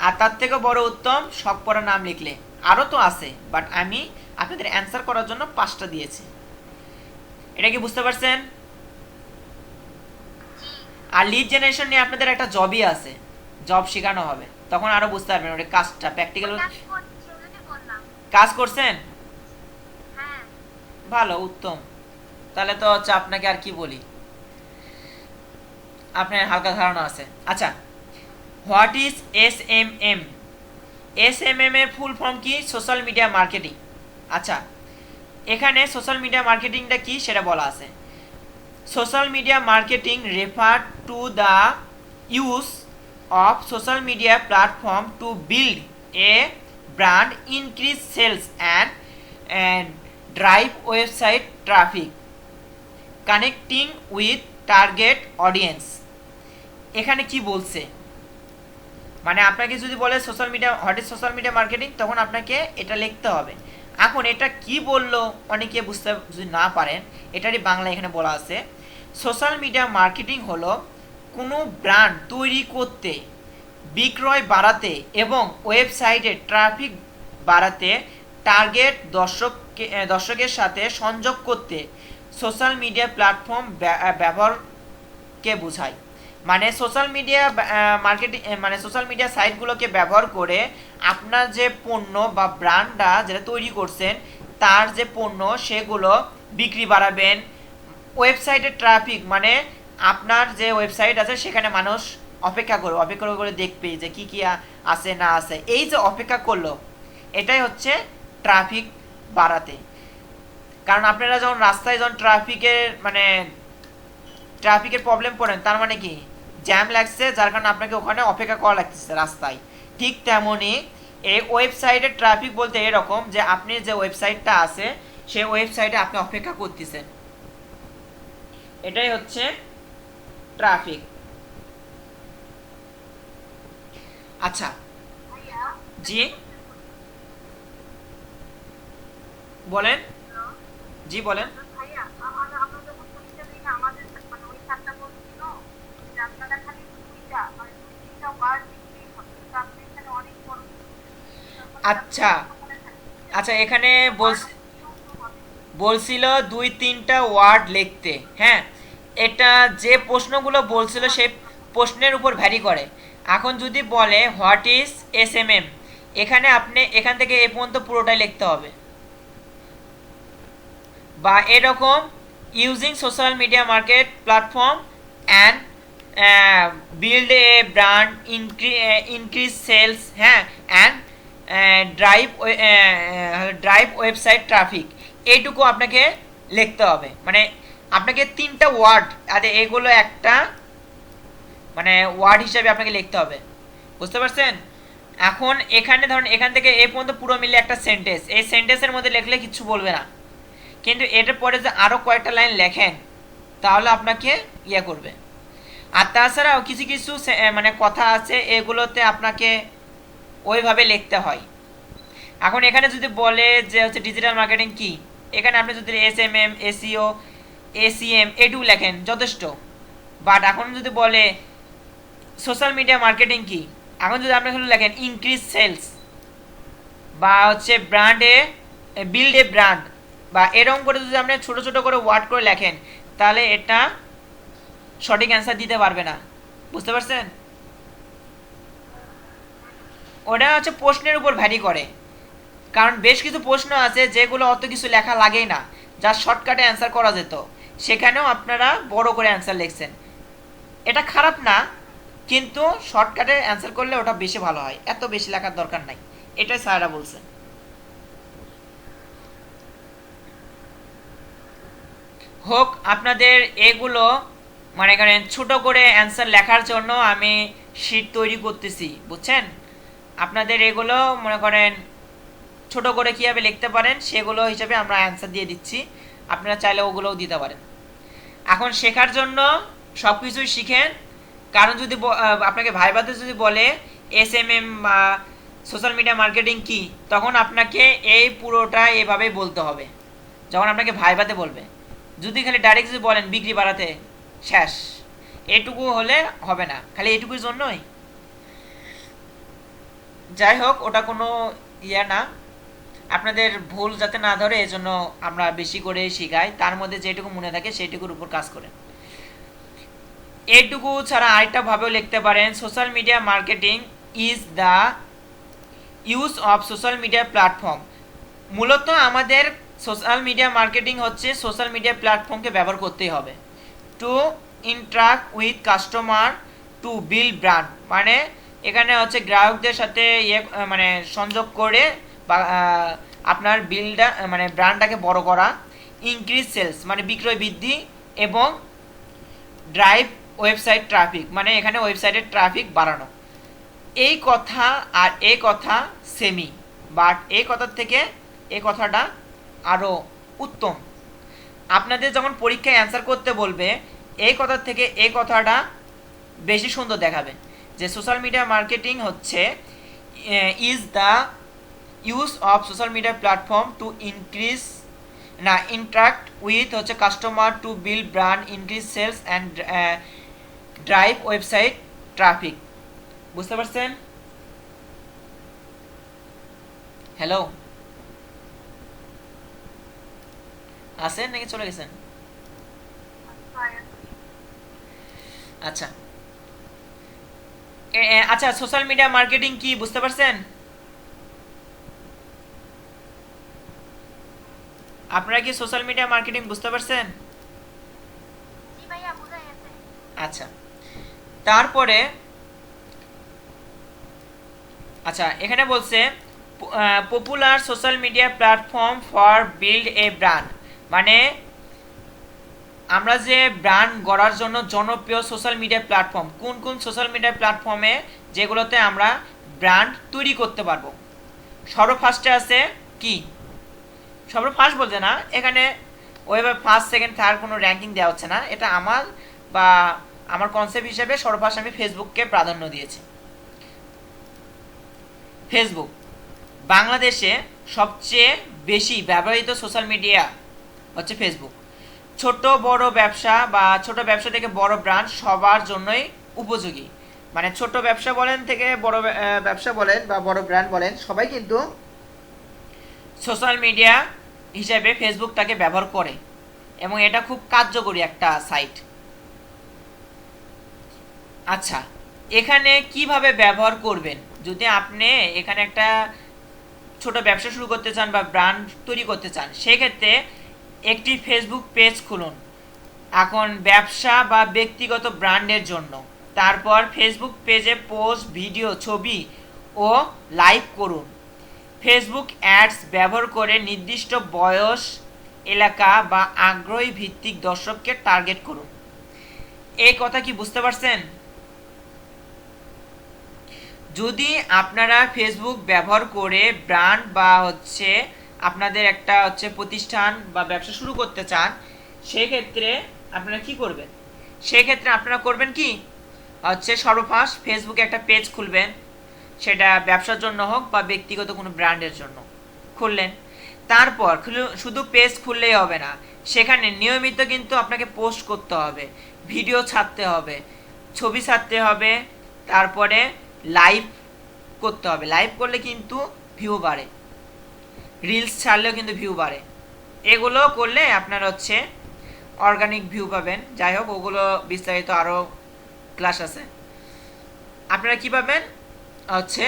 আর তার থেকে বড় উত্তম শখ পড়া নাম লিখলে। আরও তো আছে, বাট আমি আপনাদের অ্যান্সার করার জন্য 5টা দিয়েছি। এটা কি বুঝতে পারছেন? আর লিড জেনারেশন নিয়ে আপনাদের একটা জবই আছে, জব শেখানো হবে, তখন আরো বুঝতে পারবেন ওটা কাজটা প্র্যাকটিক্যাল। কাজ করছি, ওই জন্যই বললাম। কাজ করছেন? হ্যাঁ, ভালো, উত্তম। তাহলে তো হচ্ছে আপনাকে আর কি বলি, আপনার হালকা ধারণা আছে। আচ্ছা, হোয়াট ইজ SMM? SMM এর ফুল ফর্ম কি? Social media marketing. আচ্ছা, এখানে সোশ্যাল মিডিয়া মার্কেটিংটা কি সেটা বলা আছে। Social media marketing refer to the use of social media platform to build a brand, increase sales and drive website traffic, connecting with target audience। এখানে কি বলছে, মানে আপনাকে যদি বলে social media, what is social media marketing, তখন আপনাকে এটা লিখতে হবে। এখন এটা কি বললো অনেকে বুঝতে যদি না পারেন, এটারই বাংলা এখানে বলা আছে। সোশ্যাল মিডিয়া মার্কেটিং হলো কোনো ব্র্যান্ড তৈরি করতে, বিক্রয় বাড়াতে এবং ওয়েবসাইটে ট্রাফিক বাড়াতে টার্গেট দর্শকের সাথে সংযোগ করতে সোশ্যাল মিডিয়া প্ল্যাটফর্ম ব্যবহারকে বোঝায়। মানে সোশ্যাল মিডিয়া মার্কেটিং মানে সোশ্যাল মিডিয়া সাইটগুলোকে ব্যবহার করে আপনার যে পণ্য বা ব্র্যান্ডটা যেটা তৈরি করছেন তার যে পণ্য সেগুলো বিক্রি বাড়াবেন। ওয়েবসাইটের ট্রাফিক মানে আপনার যে ওয়েবসাইট আছে সেখানে মানুষ অপেক্ষা করে দেখবে যে কি কি আছে না আছে। এই যে অপেক্ষা করলো, এটাই হচ্ছে ট্রাফিক বাড়াতে। কারণ আপনারা যখন রাস্তায় যখন ট্রাফিকের প্রবলেম পড়েন, তার মানে কি জ্যাম লাগছে, যার কারণে আপনাকে ওখানে অপেক্ষা করা লাগতেছে রাস্তায়। ঠিক তেমনই এই ওয়েবসাইটের ট্রাফিক বলতে এরকম যে আপনি যে ওয়েবসাইটটা আছে সেই ওয়েবসাইটে আপনি অপেক্ষা করতেছেন, এটাই হচ্ছে ট্রাফিক। আচ্ছা, ভাইয়া জি বলেন। জি বলেন। ভাইয়া আমরা যখন পরীক্ষা দিই না, আমাদের মানে ওই স্যারটা বলছিল যে আপনারা খালি দুইটা মানে দুই তিনটা ওয়ার্ড লিখলেই হবে, কিন্তু আপনি এখানে অনেক বড় আচ্ছা আচ্ছা, এখানে বলছিল 2-3টা ওয়ার্ড লিখতে। হ্যাঁ, এটা যে প্রশ্নগুলো বলছিল সেই প্রশ্নের উপর ভ্যারি করে। এখন যদি বলে হোয়াট ইজ SMM, এখানে আপনি এখান থেকে এ পর্যন্ত পুরোটাই লিখতে হবে। বা এরকম using social media market platform and build a brand, increase sales, হ্যাঁ, অ্যান্ড ড্রাইভ ওয়েবসাইট ট্রাফিক, এইটুকু আপনাকে লিখতে হবে। মানে আপনাকে 3টা ওয়ার্ড আরে এগুলো একটা মানে ওয়ার্ড হিসাবে আপনাকে লিখতে হবে, বুঝতে পারছেন? এখন এখানে ধরুন এখান থেকে এ পর্যন্ত পুরো মিলে একটা সেন্টেন্স, এই সেন্টেন্সের মধ্যে লিখলে কিছু বলবে না, কিন্তু এটার পরে যে আরও কয়েকটা লাইন লেখেন তাহলে আপনাকে ইয়ে করবে। আর তাছাড়াও কিছু কিছু মানে কথা আছে এগুলোতে আপনাকে ওইভাবে লিখতে হয়। এখন এখানে যদি বলে যে হচ্ছে ডিজিটাল মার্কেটিং কি, এখানে আপনি যদি SMM, SEO, ACM এটুকু লেখেন যথেষ্ট। বাট এখন যদি বলে সোশ্যাল মিডিয়া মার্কেটিং কি, এখন যদি আপনি লেখেন ইনক্রিজ সেলস বা হচ্ছে ব্র্যান্ডে বিল্ড এ ব্র্যান্ড বা এরকম করে যদি আপনি ছোট ছোট করে ওয়ার্ড করে লেখেন তাহলে এটা সঠিক অ্যান্সার দিতে পারবে না, বুঝতে পারছেন? ওটা হচ্ছে প্রশ্নের উপর ভ্যারি করে। কারণ বেশ কিছু প্রশ্ন আছে যেগুলো অত কিছু লেখা লাগেই না, যা শর্টকাটে অ্যান্সার করা যেত, সেখানেও আপনারা বড় করে অ্যান্সার লিখছেন। এটা খারাপ না, কিন্তু শর্টকাটে অ্যান্সার করলে ওটা বেশি ভালো হয়, এত বেশি লেখার দরকার নাই, এটাই স্যাররা বলছেন। হোক আপনাদের এগুলো মনে করেন ছোট করে অ্যান্সার লেখার জন্য আমি শিট তৈরি করতেছি, বুঝছেন? আপনাদের এগুলো মনে করেন ছোট করে কীভাবে লিখতে পারেন সেগুলো হিসাবে আমরা অ্যান্সার দিয়ে দিচ্ছি, আপনারা চাইলে ওগুলোও দিতে পারেন। এখন শেখার জন্য সব কিছুই শিখেন। কারণ যদি আপনাকে ভাইভাতে যদি বলে SMM বা সোশ্যাল মিডিয়া মার্কেটিং কি, তখন আপনাকে এই পুরোটা এভাবেই বলতে হবে যখন আপনাকে ভাইভাতে বলবে। যদি খালি ডাইরেক্ট যদি বলেন বিক্রি বাড়াতে, শেষ, এটুকু হলে হবে না, খালি এটুকুর জন্যই। যাই হোক, ওটা কোনো ইয়ে না, আপনাদের ভুল যাতে না ধরে এজন্য আমরা বেশি করে শিখাই, তার মধ্যে যেটুকু মনে থাকে সেইটুকুর উপর কাজ করেন। এইটুকু ছাড়া আরেকটা ভাবেও লিখতে পারেন, social media marketing is the use of social media platform. মূলত আমাদের সোশ্যাল মিডিয়া মার্কেটিং হচ্ছে সোশ্যাল মিডিয়া প্ল্যাটফর্মকে ব্যবহার করতেই হবে two interact with customer to build brand, মানে এখানে হচ্ছে গ্রাহকদের সাথে মানে সংযোগ করে বা আপনার বিল্ডার মানে ব্র্যান্ডটাকে বড় করা, ইনক্রিজ সেলস মানে বিক্রয় বৃদ্ধি, এবং ড্রাইভ ওয়েবসাইট ট্রাফিক মানে এখানে ওয়েবসাইটের ট্রাফিক বাড়ানো। এই কথা আর এই কথা সেমি, বাট এই কথার থেকে এই কথাটা আরও উত্তম। আপনাদের যখন পরীক্ষায় অ্যান্সার করতে বলবে, এই কথার থেকে এই কথাটা বেশি সুন্দর দেখাবে যে সোশ্যাল মিডিয়া মার্কেটিং হচ্ছে is the use of social media platform to increase না ইন্টারাক্ট উইথ হচ্ছে customer to build brand, increase sales and drive website traffic. বুঝতে পারছেন? হ্যালো, আছেন নাকি চলে গেছেন? আচ্ছা আচ্ছা, সোশ্যাল মিডিয়া মার্কেটিং কি বুঝতে পারছেন? আপনারা কি সোশ্যাল মিডিয়া মার্কেটিং বুঝতে পারছেন? জি ভাইয়া বোঝা গেছে। আচ্ছা, তারপরে আচ্ছা এখানে বলছে popular social media platform for build a brand, মানে আমরা যে ব্র্যান্ড গড়ার জন্য জনপ্রিয় সোশ্যাল মিডিয়া প্ল্যাটফর্ম কোন কোন সোশ্যাল মিডিয়া প্ল্যাটফর্মে যেগুলোতে আমরা ব্র্যান্ড তৈরি করতে পারবো। সর্বফার্স্টে আছে কি, সর্বফার্স্ট বলতে না, এখানে ওইভাবে ফার্স্ট সেকেন্ড থার্ড কোনো র্যাঙ্কিং দেওয়া হচ্ছে না, এটা আমার বা আমার কনসেপ্ট হিসেবে সর্বফার্স্ট আমি ফেসবুককে প্রাধান্য দিয়েছি। ফেসবুক বাংলাদেশে সবচেয়ে বেশি ব্যবহৃত সোশ্যাল মিডিয়া হচ্ছে ফেসবুক। ছোট বড় ব্যবসা বা ছোট ব্যবসা থেকে বড় ব্র্যান্ড সবার জন্যই উপযোগী, মানে ছোট ব্যবসা বলেন থেকে বড় ব্যবসা বলেন বা বড় ব্র্যান্ড বলেন, সবাই কিন্তু সোশ্যাল মিডিয়া হিসেবে ফেসবুকটাকে ব্যবহার করে এবং এটা খুব কার্যকরী একটা সাইট। আচ্ছা, এখানে কিভাবে ব্যবহার করবেন, যদি আপনি এখানে একটা ছোট ব্যবসা শুরু করতে চান বা ব্র্যান্ড তৈরি করতে চান, সেক্ষেত্রে একটি ফেসবুক পেজ খুলুন এখন ব্যবসা বা ব্যক্তিগত ব্র্যান্ডের জন্য। তারপর ফেসবুক পেজে পোস্ট, ভিডিও, ছবি ও লাইভ করুন। ফেসবুক অ্যাডস ব্যবহার করে নির্দিষ্ট বয়স, এলাকা বা আগ্রহী ভিত্তিক দর্শককে টার্গেট করুন। এই কথা কি বুঝতে পারছেন? যদি আপনারা ফেসবুক ব্যবহার করে ব্র্যান্ড বা হচ্ছে আপনাদের একটা হচ্ছে প্রতিষ্ঠান বা ব্যবসা শুরু করতে চান, সেক্ষেত্রে আপনারা কি করবেন? সেক্ষেত্রে আপনারা করবেন কি হচ্ছে সর্বফার্স্ট ফেসবুকে একটা পেজ খুলবেন, সেটা ব্যবসার জন্য হোক বা ব্যক্তিগত কোনো ব্র্যান্ডের জন্য খুললেন। তারপর শুধু পেজ খুললেই হবে না, সেখানে নিয়মিত কিন্তু আপনাকে পোস্ট করতে হবে, ভিডিও ছাড়তে হবে, ছবি ছাড়তে হবে, তারপরে লাইভ করতে হবে। লাইভ করলে কিন্তু ভিউ বাড়ে, রিলস ছাড়লেও কিন্তু ভিউ বাড়ে। এগুলো করলে আপনার হচ্ছে অর্গানিক ভিউ পাবেন। যাই হোক, ওগুলো বিস্তারিত আরও ক্লাস আছে। আপনারা কি পাবেন হচ্ছে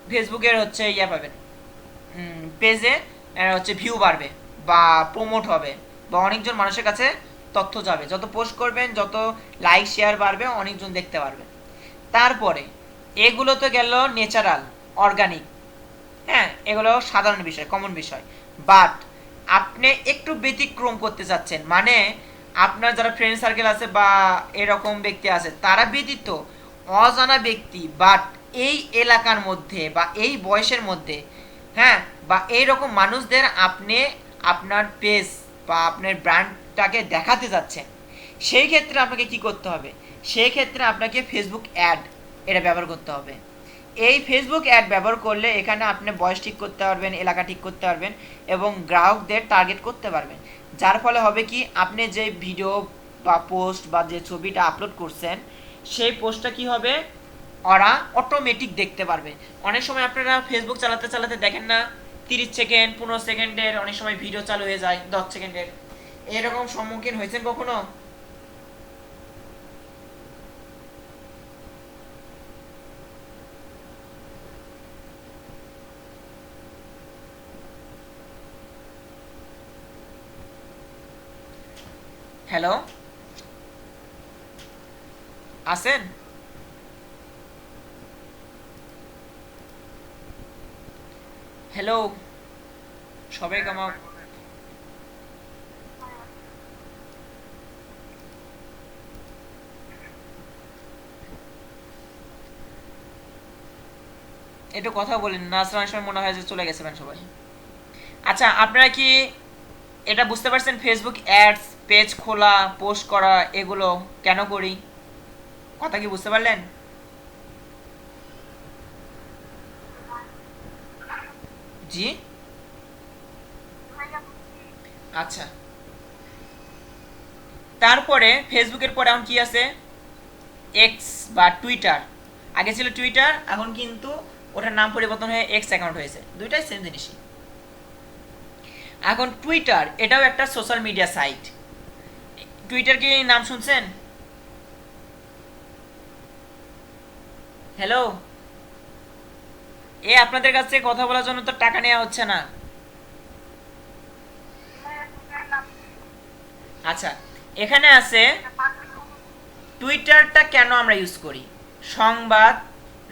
ফেসবুকের হচ্ছে ইয়া পাবেন, পেজে হচ্ছে ভিউ বাড়বে বা প্রমোট হবে বা অনেকজন মানুষের কাছে তথ্য যাবে। যত পোস্ট করবেন, যত লাইক শেয়ার বাড়বে, অনেকজন দেখতে পারবে। তারপরে এগুলো তো গেল ন্যাচারাল, অর্গানিক, হ্যাঁ, এগুলো সাধারণ বিষয়, কমন বিষয়। বাট আপনি একটু ব্যতিক্রম করতে চাচ্ছেন, মানে আপনার যারা ফ্রেন্ড সার্কেল আছে বা এরকম ব্যক্তি আছে, তারা ব্যতীত অজানা ব্যক্তি বাট এই এলাকার মধ্যে বা এই বয়সের মধ্যে, হ্যাঁ, বা এইরকম মানুষদের আপনি আপনার পেজ বা আপনার ব্র্যান্ডটাকে দেখাতে যাচ্ছেন, সেই ক্ষেত্রে আপনাকে কি করতে হবে? সেই ক্ষেত্রে আপনাকে ফেসবুক অ্যাড এটা ব্যবহার করতে হবে। এই ফেসবুক অ্যাড ব্যবহার করলে এখানে আপনি বয়স ঠিক করতে পারবেন, এলাকা ঠিক করতে পারবেন এবং গ্রাহকদের টার্গেট করতে পারবেন। যার ফলে হবে কি, আপনি যে ভিডিও বা পোস্ট বা যে ছবিটা আপলোড করছেন, সেই পোস্টটা কি হবে, ওরা অটোমেটিক দেখতে পারবে। অনেক সময় আপনারা ফেসবুক চালাতে চালাতে দেখেন না 30 সেকেন্ড 15 সেকেন্ডের অনেক সময় ভিডিও চালু হয়ে যায় 10 সেকেন্ডের, এরকম সম্মুখীন হয়েছেন কখনো? হ্যালো, আছেন? হ্যালো, সবাই কেমন? একটু কথা বলেন না, আসলে সময় মনে হয় যে চলে গেছিলেন সবাই। আচ্ছা, আপনারা কি এটা বুঝতে পারছেন ফেসবুক অ্যাডস পেজ খোলা পোস্ট করা এগুলো কেন করি? কথা কি বুঝতে পারলেন? জি, ভাইয়া বুঝছি। আচ্ছা। তারপরে ফেসবুকের পরে এখন কি আছে? এক্স বা টুইটার। আগে ছিল টুইটার, এখন কিন্তু ওটার নাম পরিবর্তন হয়ে এক্স অ্যাকাউন্ট হয়েছে, দুইটাই সেম জিনিসই। এখন টুইটার এটাও একটা সোশ্যাল মিডিয়া সাইট। টুইটার কি নাম শুনছেন? হ্যালো, আপনাদের কাছে কথা বলার জন্য তো টাকা নেওয়া হচ্ছে না। ভাইয়া টুইটার নাম কি? আচ্ছা, এখানে আছে এটা পাবলিক কোনো টুইটারটা কেন আমরা ইউজ করি। সংবাদ,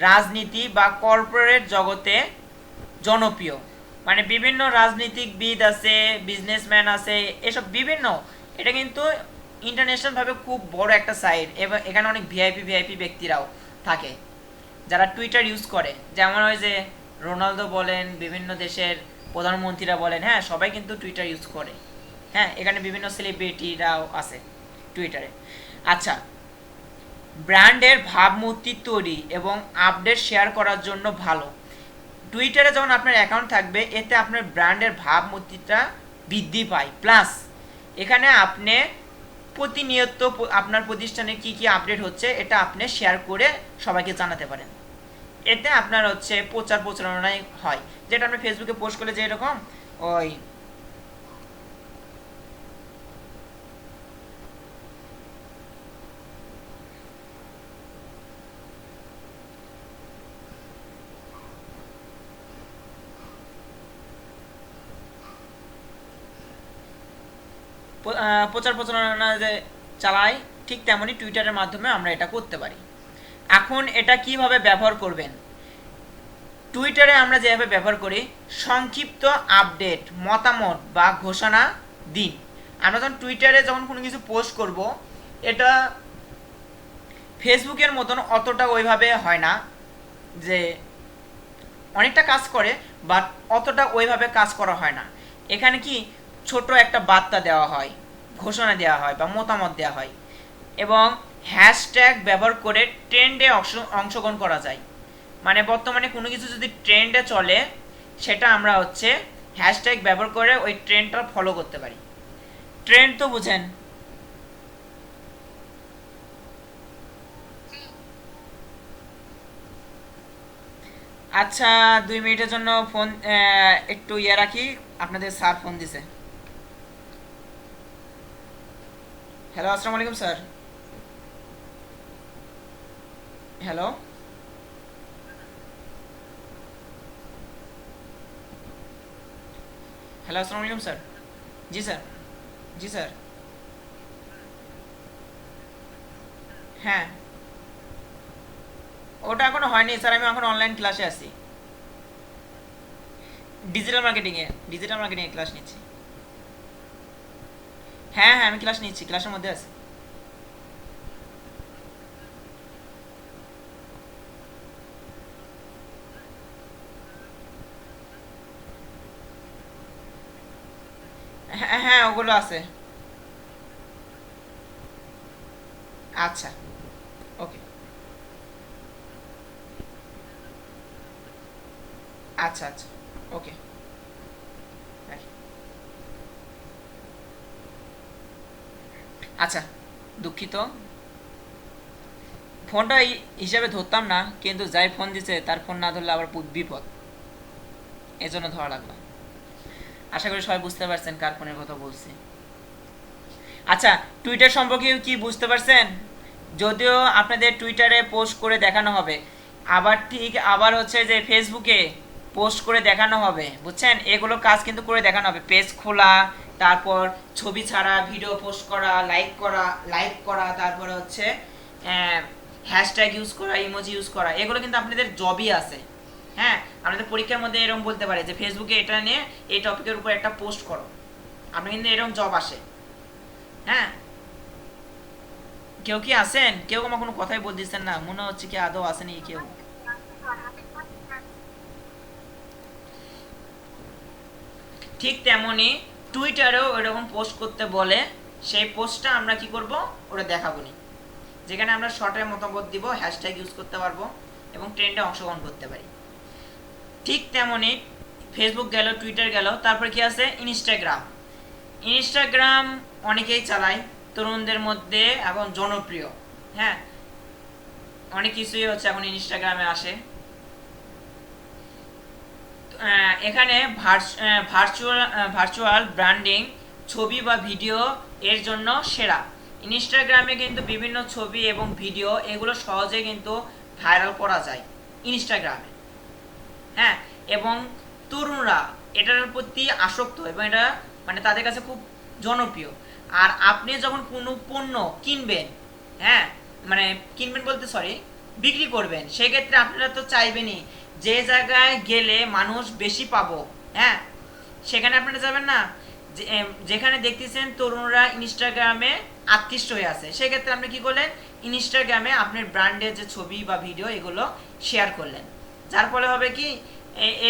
রাজনীতি বা কর্পোরেট জগতে জনপ্রিয়, মানে বিভিন্ন রাজনীতিকবিদ আছে, বিজনেসম্যান আছে, এসব বিভিন্ন, এটা কিন্তু ইন্টারন্যাশনাল ভাবে খুব বড় একটা সাইট এবং এখানে অনেক ভিআইপি ব্যক্তিরাও থাকে যারা টুইটার ইউজ করে। যেমন ওই যে রোনালদো বলেন, বিভিন্ন দেশের প্রধানমন্ত্রীরা বলেন, হ্যাঁ সবাই কিন্তু টুইটার ইউজ করে। হ্যাঁ, এখানে বিভিন্ন সেলিব্রিটিরাও আছে টুইটারে। আচ্ছা, ব্র্যান্ডের ভাবমূর্তি তৈরি এবং আপডেট শেয়ার করার জন্য ভালো। টুইটারে যখন আপনার অ্যাকাউন্ট থাকবে, এতে আপনার ব্র্যান্ডের ভাবমূর্তিটা বৃদ্ধি পায়, প্লাস এখানে আপনি প্রতিনিয়ত আপনার প্রতিষ্ঠানে কি কি আপডেট হচ্ছে এটা আপনি শেয়ার করে সবাইকে জানাতে পারেন। এতে আপনার হচ্ছে প্রচার প্রচারণায় হয়, যেটা আপনি ফেসবুকে পোস্ট করলে যে এরকম ওই প্রচার প্রচারণা যে চালাই, ঠিক তেমনই টুইটারের মাধ্যমে আমরা এটা করতে পারি। এখন এটা কিভাবে ব্যবহার করবেন? টুইটারে আমরা যেভাবে ব্যবহার করি, সংক্ষিপ্ত আপডেট, মতামত বা ঘোষণা দিন। আমরা যখন টুইটারে যখন কোনো কিছু পোস্ট করব, এটা ফেসবুকের মতন অতটা ওইভাবে হয় না, যে অনেকটা কাজ করে বাট অতটা ওইভাবে কাজ করা হয় না। এখানে কি ছোট একটা বার্তা দেওয়া হয়, ঘোষণা দেওয়া হয় বা মতামত দেওয়া হয়, এবং হ্যাশট্যাগ ব্যবহার করে ট্রেন্ডে অংশগ্রহণ করা যায়। মানে বর্তমানে কোনো কিছু যদি ট্রেন্ডে চলে, সেটা আমরা হচ্ছে হ্যাশট্যাগ ব্যবহার করে ওই ট্রেন্ডটা ফলো করতে পারি। ট্রেন্ড তো বুঝেন? জি। আচ্ছা, 2 মিনিটের জন্য ফোন একটু রাখি, আপনাদের স্যার ফোন দিছে। হ্যালো, আসসালামু আলাইকুম স্যার। হ্যালো, হ্যালো, আসসালামু আলাইকুম স্যার। জি স্যার, জি স্যার। হ্যাঁ, ওটা এখনো হয়নি স্যার, আমি এখন অনলাইন ক্লাসে আছি। ডিজিটাল মার্কেটিংয়ে ক্লাস নিচ্ছি। হ্যাঁ হ্যাঁ, আমি ক্লাস নিচ্ছি, ক্লাসের মধ্যে আছি। হ্যাঁ হ্যাঁ, ওগুলো আছে। আচ্ছা, ওকে। আচ্ছা আচ্ছা, ওকে। আচ্ছা, দুঃখিত। ফোনটা হিসাবে ধরতাম না, কিন্তু যাই ফোন দিছে তার ফোন না ধরলে আবার বিপদ, এজন্য ধরা লাগলো। আশা করি সবাই বুঝতে পারছেন কার ফোনের কথা বলছি। আচ্ছা, টুইটার সম্পর্কে কি বুঝতে পারছেন? যদিও আপনাদের টুইটারে পোস্ট করে দেখানো হবে, আবার হচ্ছে যে ফেসবুকে পোস্ট করে দেখানো হবে, বুঝছেন? এগুলো কাজ কিন্তু করে দেখানো হবে, পেজ খোলা, তারপর ছবি ছাড়া ভিডিও পোস্ট করা, লাইক করা, তারপরে হচ্ছে হ্যাশট্যাগ ইউজ করা, ইমোজি ইউজ করা, এগুলো কিন্তু আপনাদের জবই আছে। হ্যাঁ, আপনাদের পরীক্ষার মধ্যে এরকম বলতে পারে যে ফেসবুকে এটা নিয়ে এই টপিকের উপর একটা পোস্ট করো, আপনি কিন্তু এরকম জব আসে। হ্যাঁ, কেউ কি আছেন? কেউ আমার কোনো কথাই বলতেছেন না, মনে হচ্ছে কি আদৌ আসেনি কেউ। ঠিক তেমনি টুইটারেও এরকম পোস্ট করতে বলে, সেই পোস্টটা আমরা কি করব, ওটা দেখাবো নি, যেখানে আমরা শর্টের মতামত দিব, হ্যাশট্যাগ ইউজ করতে পারবো এবং ট্রেন্ডে অংশগ্রহণ করতে পারি। ঠিক তেমনি ফেসবুক গেল, টুইটার গেল, তারপর কি আছে ইনস্টাগ্রাম অনেকেই চালায়, তরুণদের মধ্যে এখন জনপ্রিয়। হ্যাঁ, অনেক কিছুই হচ্ছে এখন ইনস্টাগ্রামে আসে। এখানে ভার্চুয়াল ব্র্যান্ডিং, ছবি বা ভিডিও এর জন্য সেরা। ইনস্টাগ্রামে কিন্তু বিভিন্ন ছবি এবং ভিডিও এগুলো সহজে কিন্তু ভাইরাল করা যায় ইনস্টাগ্রামে। হ্যাঁ, এবং তরুণরা এটার প্রতি আসক্ত এবং এটা মানে তাদের কাছে খুব জনপ্রিয়। আর আপনি যখন কোনো পণ্য কিনবেন, হ্যাঁ মানে কিনবেন বলতে সরি বিক্রি করবেন, সেক্ষেত্রে আপনারা তো চাইবেনই যে জায়গায় গেলে মানুষ বেশি পাবো, হ্যাঁ সেখানে আপনারা যাবেন না যেখানে দেখতেছেন তরুণরা ইনস্টাগ্রামে আকৃষ্ট হয়ে আছে, সেক্ষেত্রে আপনি কি করলেন, ইনস্টাগ্রামে আপনার ব্র্যান্ডের যে ছবি বা ভিডিও এগুলো শেয়ার করলেন, যার ফলে হবে কি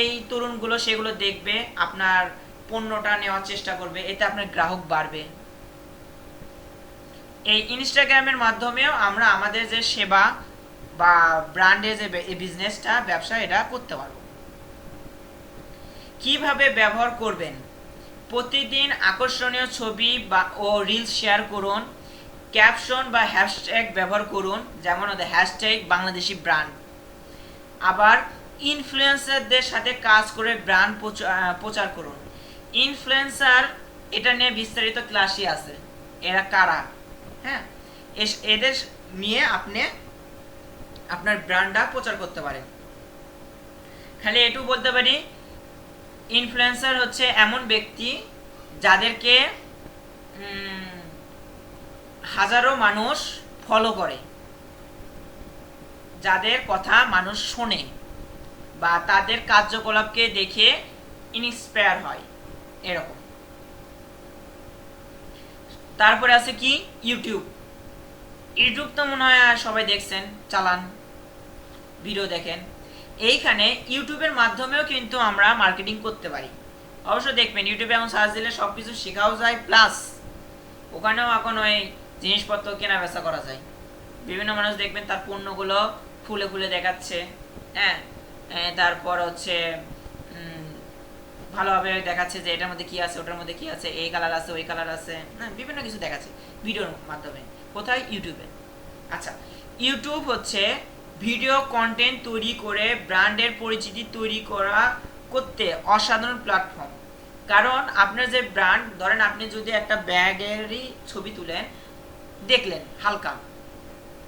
এই তরুণগুলো সেগুলো দেখবে, আপনার পণ্যটা নেওয়ার চেষ্টা করবে, এতে আপনার গ্রাহক বাড়বে। এই ইনস্টাগ্রামের মাধ্যমেও আমরা আমাদের যে সেবা বা ব্র্যান্ডের যে বিজনেসটা, ব্যবসা, এটা করতে পারবো। কিভাবে ব্যবহার করবেন? প্রতিদিন আকর্ষণীয় ছবি ও রিলস শেয়ার করুন, ক্যাপশন বা হ্যাশট্যাগ ব্যবহার করুন, যেমন হ্যাশট্যাগ বাংলাদেশি ব্র্যান্ড। আবার ইনফ্লুয়েন্সারদের সাথে কাজ করে ব্র্যান্ড প্রচার করুন। ইনফ্লুয়েন্সার এটা নিয়ে বিস্তারিত ক্লাসই আছে, এরা কারা, হ্যাঁ এদের নিয়ে আপনি আপনার ব্র্যান্ডটা প্রচার করতে পারেন। খালি এটুকু বলতে পারি, ইনফ্লুয়েন্সার হচ্ছে এমন ব্যক্তি যাদেরকে হাজারো মানুষ ফলো করে, যাদের কথা মানুষ শোনে বা তাদের কার্যকলাপকে দেখে ইন্সপায়ার হয়, এরকম। তারপরে আছে কি ইউটিউব তো মনে হয় সবাই দেখছেন, চালান, ভিডিও দেখেন। এইখানে ইউটিউবের মাধ্যমেও কিন্তু আমরা মার্কেটিং করতে পারি। অবশ্য দেখবেন ইউটিউবে এখন সার্চ দিলে সব কিছু শেখাও যায়, প্লাস ওখানেও এখন ওই জিনিসপত্র কেনা বেচা করা যায়। বিভিন্ন মানুষ দেখবেন তার পণ্যগুলো খুলে খুলে দেখাচ্ছে, হ্যাঁ তারপর হচ্ছে ভালোভাবে দেখাচ্ছে যে এটার মধ্যে কি আছে, ওটার মধ্যে কি আছে, এই কালার আছে, ওই কালার আছে, হ্যাঁ বিভিন্ন কিছু দেখাচ্ছে ভিডিওর মাধ্যমে। কোথায়? ইউটিউবে। আচ্ছা, ইউটিউব হচ্ছে ভিডিও কন্টেন্ট তৈরি করে ব্র্যান্ডের পরিচিতি তৈরি করতে অসাধারণ প্ল্যাটফর্ম। কারণ আপনার যে ব্র্যান্ড, ধরেন আপনি যদি একটা ব্যাগেরই ছবি তুলেন, দেখলেন হালকা,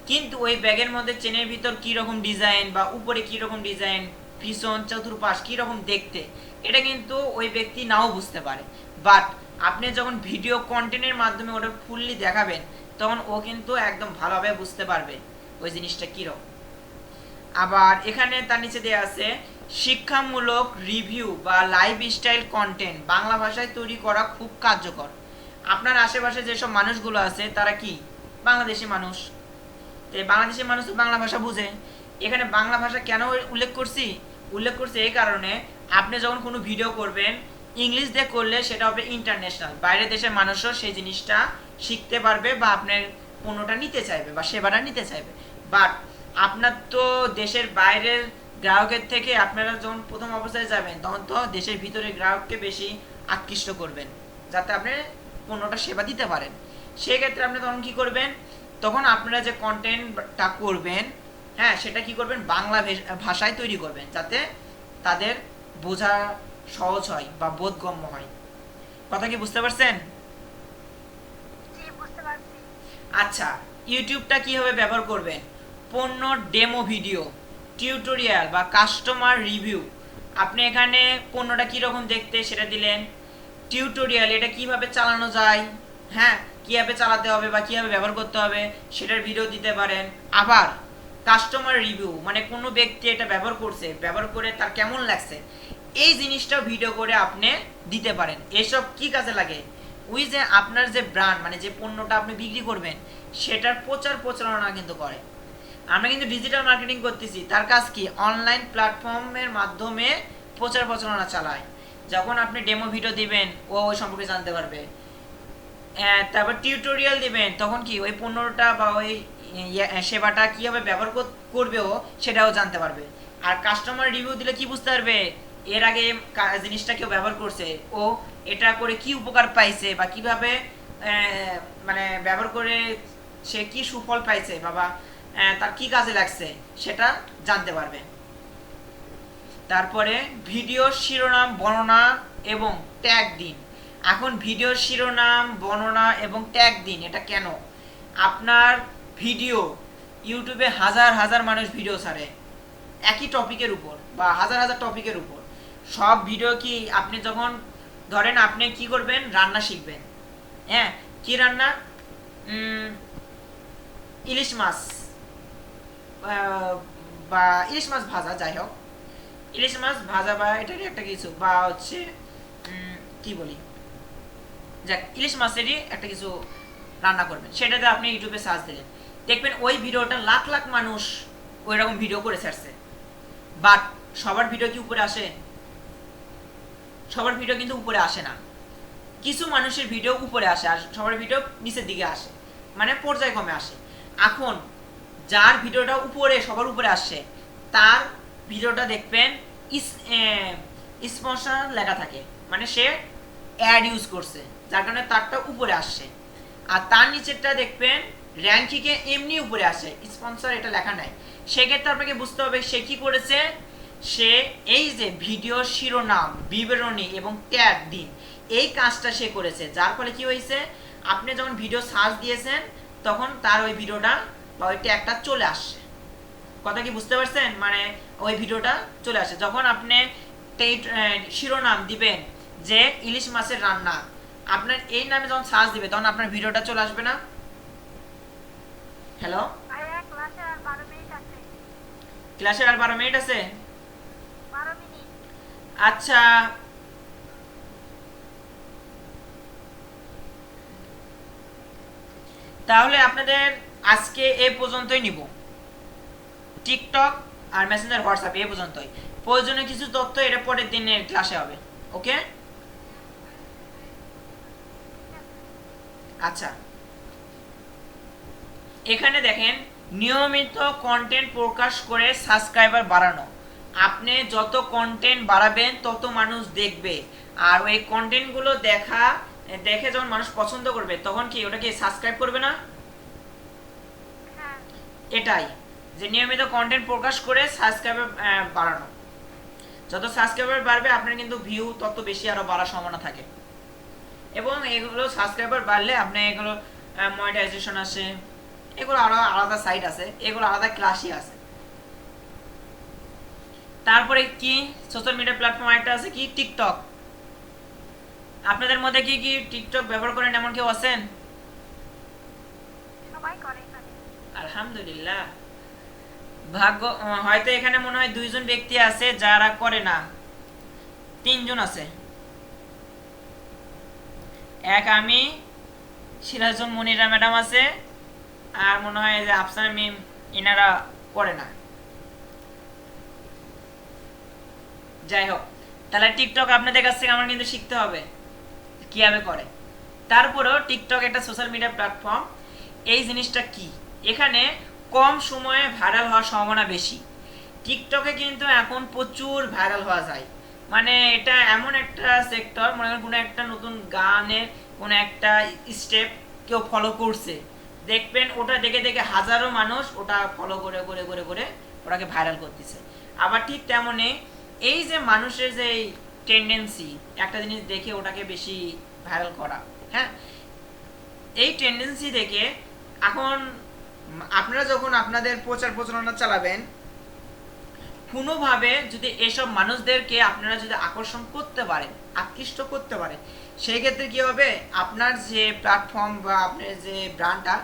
কিন্তু ওই ব্যাগের মধ্যে চেনের ভিতর কি রকম ডিজাইন বা উপরে কি রকম ডিজাইন, পিছন চতুর্পাশ কি রকম দেখতে, এটা কিন্তু ওই ব্যক্তি নাও বুঝতে পারে। বাট আপনি যখন ভিডিও কন্টেন্টের মাধ্যমে ওটা ফুললি দেখাবেন, তখন ও কিন্তু একদম ভালোভাবে বুঝতে পারবে ওই জিনিসটা কিরকম। আবার এখানে তার নিচে দেওয়া আছে শিক্ষামূলক রিভিউ বা লাইফস্টাইল কন্টেন্ট বাংলা ভাষায় তৈরি করা খুব কার্যকর। আপনার আশেপাশে যেসব মানুষগুলো আছে তারা কি বাংলাদেশি মানুষ, তো বাংলাদেশি মানুষ তো বাংলা ভাষা বুঝে। এখানে বাংলা ভাষা কেন উল্লেখ করছি এই কারণে, আপনি যখন কোনো ভিডিও করবেন ইংলিশ দিয়ে করলে সেটা হবে ইন্টারন্যাশনাল, বাইরের দেশের মানুষও সেই জিনিসটা শিখতে পারবে বা আপনার পণ্যটা নিতে চাইবে বা সেবাটা নিতে চাইবে। বাট আপনার তো দেশের বাইরের গ্রাহকের থেকে আপনারা যখন প্রথম অবস্থায় যাবেন তখন তো দেশের ভিতরে গ্রাহককে বেশি আকৃষ্ট করবেন, যাতে আপনি পণ্যটা সেবা দিতে পারেন। সেক্ষেত্রে আপনি তখন কি করবেন, তখন আপনারা যে কন্টেন্টটা করবেন, হ্যাঁ, সেটা কি করবেন, বাংলা ভাষায় তৈরি করবেন, যাতে তাদের বোঝা সহজ হয় বা বোধগম্য হয়। কথা কি বুঝতে পারছেন? জি, বুঝতে পারছি। আচ্ছা, ইউটিউবটা কিভাবে ব্যবহার করবেন? পণ্য ডেমো ভিডিও, টিউটোরিয়াল বা কাস্টমার রিভিউ। আপনি এখানে পণ্যটা কীরকম দেখতে সেটা দিলেন, টিউটোরিয়াল এটা কিভাবে চালানো যায়, হ্যাঁ, কিভাবে চালাতে হবে বা কিভাবে ব্যবহার করতে হবে সেটার ভিডিও দিতে পারেন। আবার কাস্টমার রিভিউ মানে কোনো ব্যক্তি এটা ব্যবহার করছে, ব্যবহার করে তার কেমন লাগছে এই জিনিসটাও ভিডিও করে আপনি দিতে পারেন। এসব কি কাজে লাগে? ওই যে আপনার যে ব্র্যান্ড মানে যে পণ্যটা আপনি বিক্রি করবেন সেটার প্রচার প্রচারণা কিন্তু করে। আমরা কিন্তু ডিজিটাল মার্কেটিং করতেছি, তার কাজ কি, অনলাইন প্ল্যাটফর্মের মাধ্যমে প্রচার প্রচারণা চালায়। যখন আপনি ডেমো ভিডিও দিবেন ও ওই সম্পর্কে জানতে পারবে। তারপর টিউটোরিয়াল দিবেন, তখন কি ওই পণ্যটা বা ওই সেবাটা কীভাবে ব্যবহার করবে ও সেটাও জানতে পারবে। আর কাস্টমার রিভিউ দিলে কি বুঝতে পারবে, এর আগে জিনিসটা কেউ ব্যবহার করছে, ও এটা করে কি উপকার পাইছে বা কিভাবে মানে ব্যবহার করে সে কি সুফল পাইছে বাবা, তার কি কাজে লাগছে সেটা জানতে পারবে। তারপরে ভিডিও শিরোনাম, বর্ণনা এবং ট্যাগ দিন। এখন ভিডিও শিরোনাম, বর্ণনা এবং ট্যাগ দিন, এটা কেন? আপনার ভিডিও ইউটিউবে হাজার হাজার মানুষ ভিডিও ছাড়ে একই টপিকের উপর বা হাজার হাজার টপিকের উপর। সব ভিডিও কি আপনি যখন ধরেন আপনি কি করবেন, রান্না শিখবেন, হ্যাঁ, কি রান্না, ইলিশ মাছ বা ইলিশ মাছ ভাজা, যাই হোক, ইলিশ মাছ ভাজা বা এটারই একটা কিছু, বা হচ্ছে কি বলি, যাক, ইলিশ মাছেরই একটা কিছু রান্না করবেন, সেটাতে আপনি ইউটিউবে সার্চ দিলেন, দেখবেন ওই ভিডিওটা লাখ লাখ মানুষ ওই রকম ভিডিও করে ছাড়ছে। বাট সবার ভিডিও কি উপরে আসে? সবার ভিডিও কিন্তু উপরে আসে না। কিছু মানুষের ভিডিও উপরে আসে আর সবার ভিডিও নিচের দিকে আসে, মানে পর্যায়ক্রমে আসে। এখন যার ভিডিওটা উপরে সবার উপরে আসছে তার ভিডিওটা দেখবেন স্পন্সর লেখা থাকে, মানে সে অ্যাড ইউজ করছে যার কারণে তারটা উপরে আসছে। আর তার নিচেরটা দেখবেন র্যাঙ্কিংয়ে এমনি উপরে আসে, স্পন্সর এটা লেখা নাই। সেক্ষেত্রে আপনাকে বুঝতে হবে সে কি করেছে, সে এই যে ভিডিও শিরোনাম, বিবরণী এবং ট্যাগ দিন এই কাজটা সে করেছে, যার ফলে কি হয়েছে, আপনি যখন ভিডিও সার্চ দিয়েছেন তখন তার ওই ভিডিওটা বা ওই ট্যাগটা চলে আসছে। কথা কি বুঝতে পারছেন? মানে ওই ভিডিওটা চলে আসে যখন আপনি শিরোনাম দিবেন যে ইলিশ মাছের রান্না, আপনার এই নামে যখন সার্চ দিবে তখন আপনার ভিডিওটা চলে আসবে না? হ্যালো, ভাইয়া, ক্লাসে আর 12 মিনিট আছে। ক্লাসের আর 12 মিনিট আছে? 12 মিনিট। আচ্ছা, তাহলে আপনাদের আজকে এই পর্যন্তই নিব। টিকটক আর মেসেঞ্জার, হোয়াটসঅ্যাপ এই পর্যন্তই। প্রয়োজনীয় কিছু তথ্য এটা পরের দিনের ক্লাসে হবে। ওকে, আচ্ছা, এখানে দেখেন নিয়মিত কন্টেন্ট প্রকাশ করে সাবস্ক্রাইবার বাড়ানো। আপনি যত কন্টেন্ট বাড়াবেন তত মানুষ দেখবে, আর ওই কন্টেন্টগুলো দেখে যখন মানুষ পছন্দ করবে তখন কি ওটাকে সাবস্ক্রাইব করবে না? হ্যাঁ। এটাই যে নিয়মিত কন্টেন্ট প্রকাশ করে সাবস্ক্রাইবার বাড়ানো। যত সাবস্ক্রাইবার বাড়বে আপনার কিন্তু ভিউ তত বেশি আরো বাড়ার সম্ভাবনা থাকে। এবং এগুলো সাবস্ক্রাইবার বাড়লে আপনি এগুলো মনিটাইজেশন আসে, এগুলো আরো আলাদা সাইট আছে, এগুলো আলাদা ক্লাসই আছে। তারপরে কি সোশ্যাল মিডিয়া প্ল্যাটফর্ম একটা আছে কি, টিকটক। আপনাদের মধ্যে কি কি টিকটক ব্যবহার করেন এমন কেউ আছেন? সবাই করে এখানে। আলহামদুলিল্লাহ, ভাগ্য। হয়তো এখানে মনে হয় 2 জন ব্যক্তি আছে যারা করে না, 3 জন আছে। এক আমি, সিরাজুল মনিরা ম্যাডাম আছে, আর মনে হয় যে আফসানা মিম, ইনারা করে না। যাই হোক, তাহলে টিকটক আপনাদের কাছ থেকে আমার কিন্তু শিখতে হবে কিভাবে করে। তারপরেও টিকটক একটা সোশ্যাল মিডিয়া প্ল্যাটফর্ম। এই জিনিসটা কি, এখানে কম সময়ে ভাইরাল হওয়ার সম্ভাবনা বেশি। টিকটকে কিন্তু এখন প্রচুর ভাইরাল হওয়া যায়, মানে এটা এমন একটা সেক্টর, মনে করেন কোনো একটা নতুন গানের কোনো একটা স্টেপ কেউ ফলো করছে, দেখবেন ওটা দেখে দেখে হাজারো মানুষ ওটা ফলো করে করে করে করে ওটাকে ভাইরাল করতেছে। আবার ঠিক তেমনই এই যে মানুষের যে টেন্ডেন্সি একটা জিনিস দেখে ওটাকে বেশি ভাইরাল করা, হ্যাঁ, এই টেন্ডেন্সি দেখে এখন আপনারা যখন আপনাদের প্রচার প্রচারণা চালাবেন, কোনোভাবে যদি এসব মানুষদেরকে আপনারা যদি আকর্ষণ করতে পারেন, আকৃষ্ট করতে পারেন, সেই ক্ষেত্রে কি হবে, আপনার যে প্ল্যাটফর্ম বা আপনার যে ব্র্যান্ডটা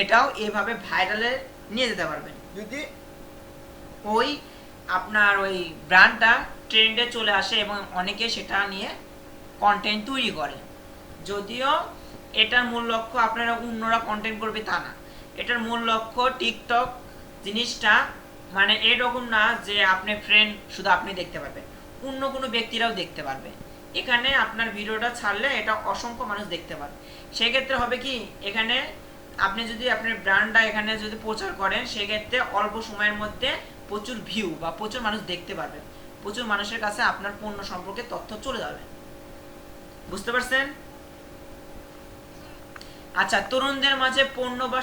এটাও এভাবে ভাইরালে নিয়ে যেতে পারবেন। যদি ওই আপনার ওই ব্র্যান্ডটা ট্রেন্ডে চলে আসে এবং অনেকে সেটা নিয়ে কন্টেন্ট তৈরি করে। যদিও এটার মূল লক্ষ্য আপনারা অন্যরা কন্টেন্ট করবে তা না, এটার মূল লক্ষ্য টিকটক জিনিসটা মানে এরকম না যে আপনি ফ্রেন্ড শুধু আপনি দেখতে পারবেন, অন্য কোনো ব্যক্তিরাও দেখতে পারবে। এখানে আপনার ভিডিওটা ছাড়লে এটা অসংখ্য মানুষ দেখতে পারে। সেক্ষেত্রে হবে কি, এখানে আপনি যদি আপনার ব্র্যান্ডটা এখানে যদি প্রচার করেন, সেক্ষেত্রে অল্প সময়ের মধ্যে প্রচুর ভিউ বা প্রচুর মানুষ দেখতে পারবে, প্রচুর মানুষের কাছে আপনার পণ্য সম্পর্কে তথ্য চলে যাবে। বুঝতে পারছেন? আচ্ছা, তরুণদের মাঝে পণ্য বা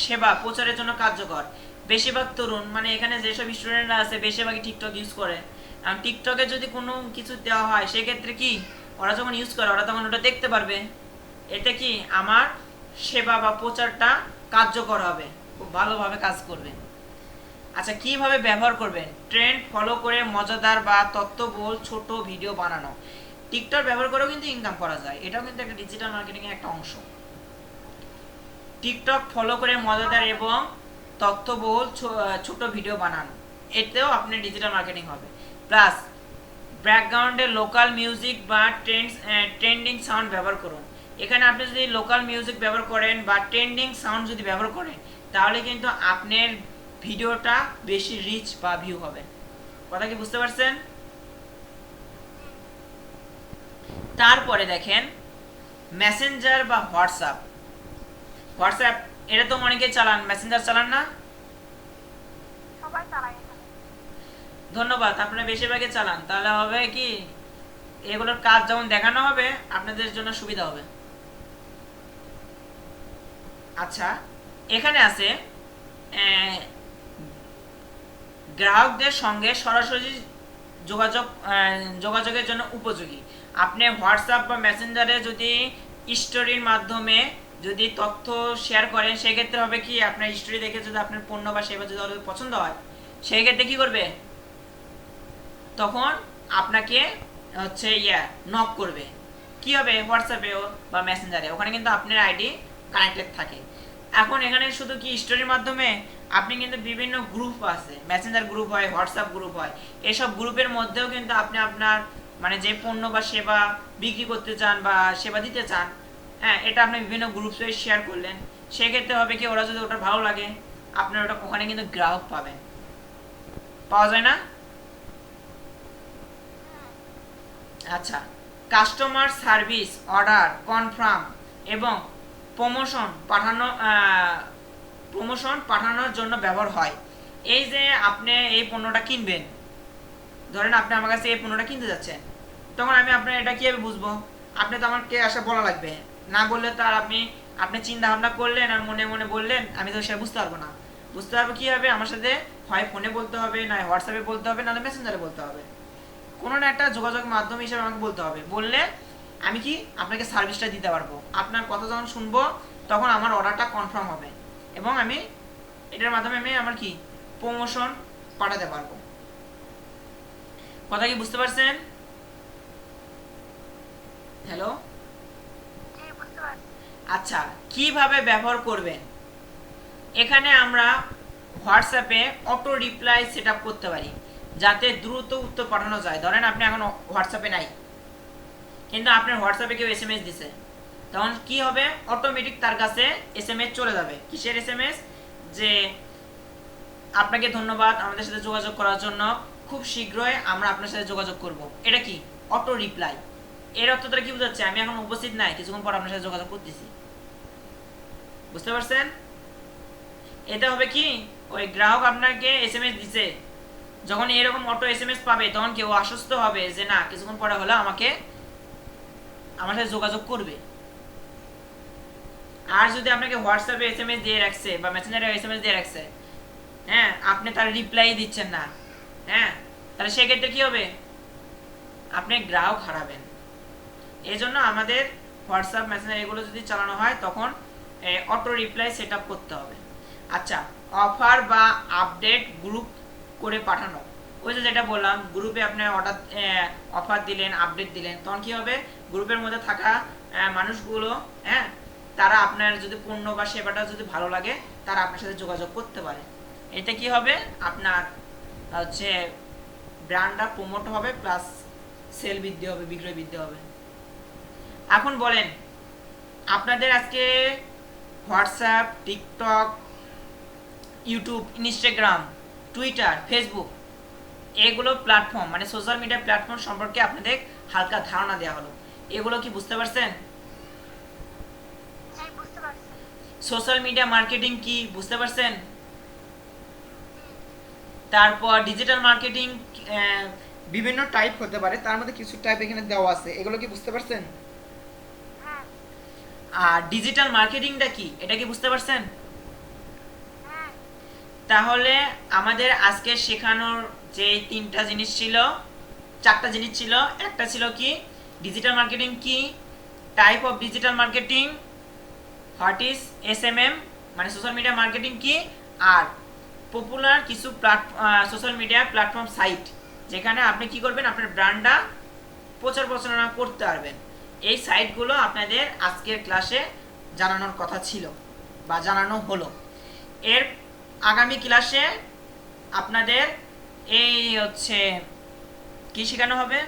সেবা প্রচারের জন্য কার্যকর। বেশিরভাগ তরুণ মানে এখানে যেসব স্টুডেন্টরা আছে বেশিরভাগই টিকটক ইউজ করে। টিকটকে যদি কোনো কিছু দেওয়া হয় সেক্ষেত্রে কি ওরা যখন ইউজ করে ওরা তখন ওটা দেখতে পারবে। এতে কি আমার সেবা বা প্রচারটা কার্যকর হবে, খুব ভালোভাবে কাজ করবে। আচ্ছা, কিভাবে ব্যবহার করবেন? ট্রেন্ড ফলো করে মজাদার বা তথ্যবহুল ছোট ভিডিও বানানো। টিকটক ব্যবহার করেও কিন্তু ইনকাম করা যায়, এটাও কিন্তু একটা ডিজিটাল মার্কেটিং এর একটা অংশ। টিকটক ফলো করে মজাদার এবং তথ্যবহুল ছোট ভিডিও বানানো, এতেও আপনার ডিজিটাল মার্কেটিং হবে। প্লাস ব্যাকগ্রাউন্ডে লোকাল মিউজিক বা ট্রেন্ডিং সাউন্ড ব্যবহার করুন। এখানে আপনি যদি লোকাল মিউজিক ব্যবহার করেন বা ট্রেন্ডিং সাউন্ড যদি ব্যবহার করেন, তাহলে কিন্তু আপনার ভিডিওটা বেশি রিচ বা ভিউ হবে। কথা কি বুঝতে পারছেন? তারপরে দেখেন মেসেঞ্জার বা হোয়াটসঅ্যাপ এটা তো অনেকে চালান, মেসেঞ্জার চালান না? সবাই চালায় এখানে। ধন্যবাদ, আপনারা বেশিরভাগই চালান। তাহলে হবে কি, এগুলোর কাজ যেমন দেখানো হবে আপনাদের জন্য সুবিধা হবে। আচ্ছা, এখানে আছে গ্রাহকদের সঙ্গে সরাসরি যোগাযোগের জন্য উপযোগী। আপনি হোয়াটসঅ্যাপ বা মেসেঞ্জারে যদি স্টোরির মাধ্যমে যদি তথ্য শেয়ার করেন, সেক্ষেত্রে হবে কি, আপনার স্টোরি দেখে যদি আপনার পণ্য বা সেবা যদি ওদের পছন্দ হয়, সেই ক্ষেত্রে কি করবে, তখন আপনাকে হচ্ছে নক করবে। কি হবে, হোয়াটসঅ্যাপেও বা মেসেঞ্জারে, ওখানে কিন্তু আপনার আইডি কানেক্টেড থাকে। এখন এখানে শুধু কি স্টোরির মাধ্যমে, আপনি কিন্তু বিভিন্ন গ্রুপ আছে, মেসেঞ্জার গ্রুপ হয়, হোয়াটসঅ্যাপ গ্রুপ হয়, এসব গ্রুপের মধ্যেও কিন্তু আপনি আপনার মানে যে পণ্য বা সেবা বিক্রি করতে চান বা সেবা দিতে চান, হ্যাঁ, এটা আপনি বিভিন্ন গ্রুপে শেয়ার করলেন। সেক্ষেত্রে হবে কি, ওরা যদি ওটা ভালো লাগে আপনার ওটা ওখানে কিন্তু গ্রাহক পাবেন, পাওয়া যায় না? আচ্ছা, কাস্টমার সার্ভিস, অর্ডার কনফার্ম এবং প্রমোশন পাঠানোর জন্য ব্যবহার হয়। এই যে আপনি এই পণ্যটা কিনবেন, ধরেন আপনি আমার কাছে এই পণ্যটা কিনতে যাচ্ছেন, তখন আমি আপনার এটা কিভাবে বুঝবো? আপনি তো আমাকে আসা বলা লাগবে, না বললে তো আর আপনি চিন্তা ভাবনা করলেন আর মনে মনে বললেন, আমি তো সেটা বুঝতে পারবো না। বুঝতে পারবো কিভাবে? আমার সাথে হয় ফোনে বলতে হবে, না হোয়াটসঅ্যাপে বলতে হবে, নাহলে মেসেঞ্জারে বলতে হবে, কোনো না একটা যোগাযোগ মাধ্যম হিসেবে আমাকে বলতে হবে। বললে আমি কি আপনাকে সার্ভিসটা দিতে পারবো। আপনার কথা যখন শুনবো তখন আমার অর্ডারটা কনফার্ম হবে এবং আমি এটার মাধ্যমে আমি আমার কি প্রমোশন পাঠাতে পারবো। কথা কি বুঝতে পারছেন? হ্যালো, জি, বুঝতে পারছি। আচ্ছা, কিভাবে ব্যবহার করবেন? এখানে আমরা হোয়াটসঅ্যাপে অটো রিপ্লাই সেট আপ করতে পারি, যাতে দ্রুত উত্তর পাঠানো যায়। ধরেন আপনি এখন হোয়াটসঅ্যাপে নাই, কিন্তু আপনার হোয়াটসঅ্যাপে কেউ এসএমএস দিছে, তখন কি হবে, অটোমেটিক তার কাছে এসএমএস চলে যাবে। কিসের এসএমএস? যে আপনাকে ধন্যবাদ আমাদের সাথে যোগাযোগ করার জন্য, খুব শীঘ্রই আমরা আপনার সাথে যোগাযোগ করব। এটা কি অটো রিপ্লাই। এর অর্থটা কি বোঝাচ্ছে? আমি এখন উপস্থিত নাই, কিছুক্ষণ পর আপনার সাথে যোগাযোগ করতেছি। বুঝতে পারছেন? এটা হবে কি, ওই গ্রাহক আপনাকে এসএমএস দিছে, যখন এরকম অটো এসএমএস পাবে তখন কেউ আশ্বস্ত হবে যে না, কিছুক্ষণ পরে হলে আমার সাথে যোগাযোগ করবে। আর যদি আপনাকে হোয়াটসঅ্যাপে এসএমএস দিয়ে রাখছে বা মেসেঞ্জারে এসএমএস দিয়ে রাখছে, হ্যাঁ, আপনি তার রিপ্লাই দিচ্ছেন না, হ্যাঁ, তাহলে সেক্ষেত্রে কি হবে? আপনি গ্রাহক হারাবেন। এই জন্য আমাদের হোয়াটসঅ্যাপ মেসেঞ্জার এগুলো যদি চালানো হয় তখন অটো রিপ্লাই সেট আপ করতে হবে। আচ্ছা, অফার বা আপডেট গ্রুপ করে পাঠানো, ওই যে যেটা বললাম, গ্রুপে আপনি অফার দিলেন, আপডেট দিলেন, তখন কি হবে? গ্রুপের মধ্যে থাকা মানুষগুলো, হ্যাঁ, তারা আপনার যদি পণ্য বা সেবাটা যদি ভালো লাগে তারা আপনার সাথে যোগাযোগ করতে পারে। এতে কি হবে? আপনার হচ্ছে ব্র্যান্ডটা প্রমোট হবে, প্লাস সেল বৃদ্ধি হবে, বিক্রয় বৃদ্ধি হবে। এখন বলেন, আপনাদের আজকে WhatsApp, TikTok, YouTube, Instagram, Twitter, Facebook, এগুলো প্ল্যাটফর্ম মানে সোশ্যাল মিডিয়া প্ল্যাটফর্ম সম্পর্কে আপনাদের হালকা ধারণা দেওয়া হলো। এগুলো কি বুঝতে পারছেন? হ্যাঁ, বুঝতে পারছি। সোশ্যাল মিডিয়া মার্কেটিং কি বুঝতে পারছেন? তারপর ডিজিটাল মার্কেটিং বিভিন্ন টাইপ হতে পারে, তার মধ্যে কিছু টাইপ এখানে দেওয়া আছে, এগুলো কি বুঝতে পারছেন? হ্যাঁ, আর ডিজিটাল মার্কেটিংটা কি এটা কি বুঝতে পারছেন? হ্যাঁ, তাহলে আমাদের আজকে শেখানোর যে তিনটা জিনিস ছিল, চারটা জিনিস ছিল, একটা ছিল কি ডিজিটাল মার্কেটিং কি, type of digital marketing, what is SMM মানে সোশ্যাল মিডিয়া মার্কেটিং কি, আর পপুলার কিছু সোশ্যাল মিডিয়া প্ল্যাটফর্ম সাইট যেখানে আপনি কি করবেন, আপনার ব্র্যান্ডটা প্রচার প্রচারণা করতে পারবেন। এই সাইটগুলো আপনাদের আজকের ক্লাসে জানানোর কথা ছিল বা জানানো হলো। এর আগামী ক্লাসে আপনাদের এই হচ্ছে কি শেখানো হবে,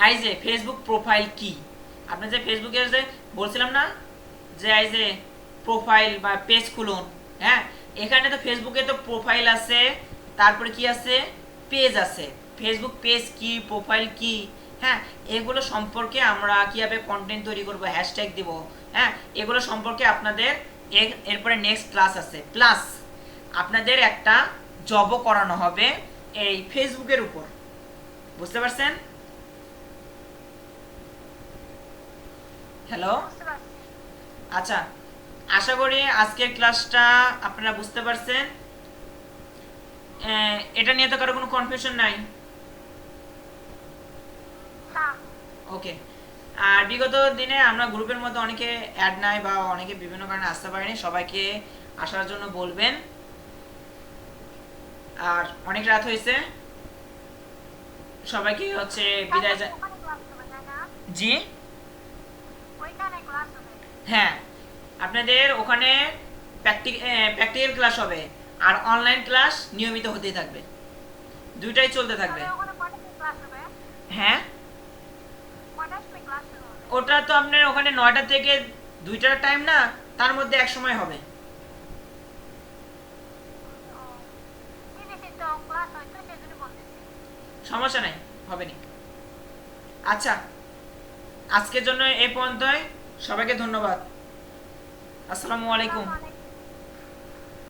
এই যে ফেসবুক প্রোফাইল কি। আপনার যে ফেসবুকে যে বলছিলাম না যে এই যে প্রোফাইল বা পেজ খুলুন, হ্যাঁ, এখানে তো ফেসবুকে তো প্রোফাইল আছে, তারপরে কি আছে, পেজ আছে। ফেসবুক পেজ কি, প্রোফাইল কি, হ্যাঁ, এগুলো সম্পর্কে আমরা কিভাবে কন্টেন্ট তৈরি করব, হ্যাশট্যাগ দিব, হ্যাঁ, এগুলো সম্পর্কে আপনাদের এরপরে নেক্সট ক্লাস আছে। প্লাস আপনাদের একটা জবও করানো হবে এই ফেসবুকের উপর, বুঝতে পারছেন? হ্যালো, বুঝতে পারছি। আচ্ছা, আশা করি আজকের ক্লাসটা আপনারা বুঝতে পারছেন। এটা নিয়ে তো কারো কোনো কনফিউশন নাই? না, ওকে। আর বিগত দিনে আমরা গ্রুপের মধ্যে অনেকে অ্যাড নাই বা অনেকে বিভিন্ন কারণে আসতে পারেনি, সবাইকে আসার জন্য বলবেন। আর অনেক রাত হয়েছে, সবাইকে হচ্ছে বিদায় ওখানে ক্লাস হবে, তাই না? জি, ওইখানে ক্লাস হবে। হ্যাঁ, আপনাদের ওখানে প্র্যাকটিক্যাল ক্লাস হবে আর অনলাইন ক্লাস নিয়মিত হতেই থাকবে, দুইটাই চলতে থাকবে। তাহলে ওখানে কয়টা থেকে ক্লাস হবে? হ্যাঁ, কয়টা থেকে ক্লাস শুরু হবে? ওটা তো আপনার ওখানে 9টা থেকে 2টার টাইম না, তার মধ্যে এক সময় হবে। ও, বিদেশে তো ক্লাস হয় তো সেজন্য বলতেছি। সমস্যা নাই, হবে নি। আচ্ছা, আজকের জন্য এই পর্যন্তই। সবাইকে ধন্যবাদ। আসসালামু আলাইকুম। আসসালামু আলাইকুম।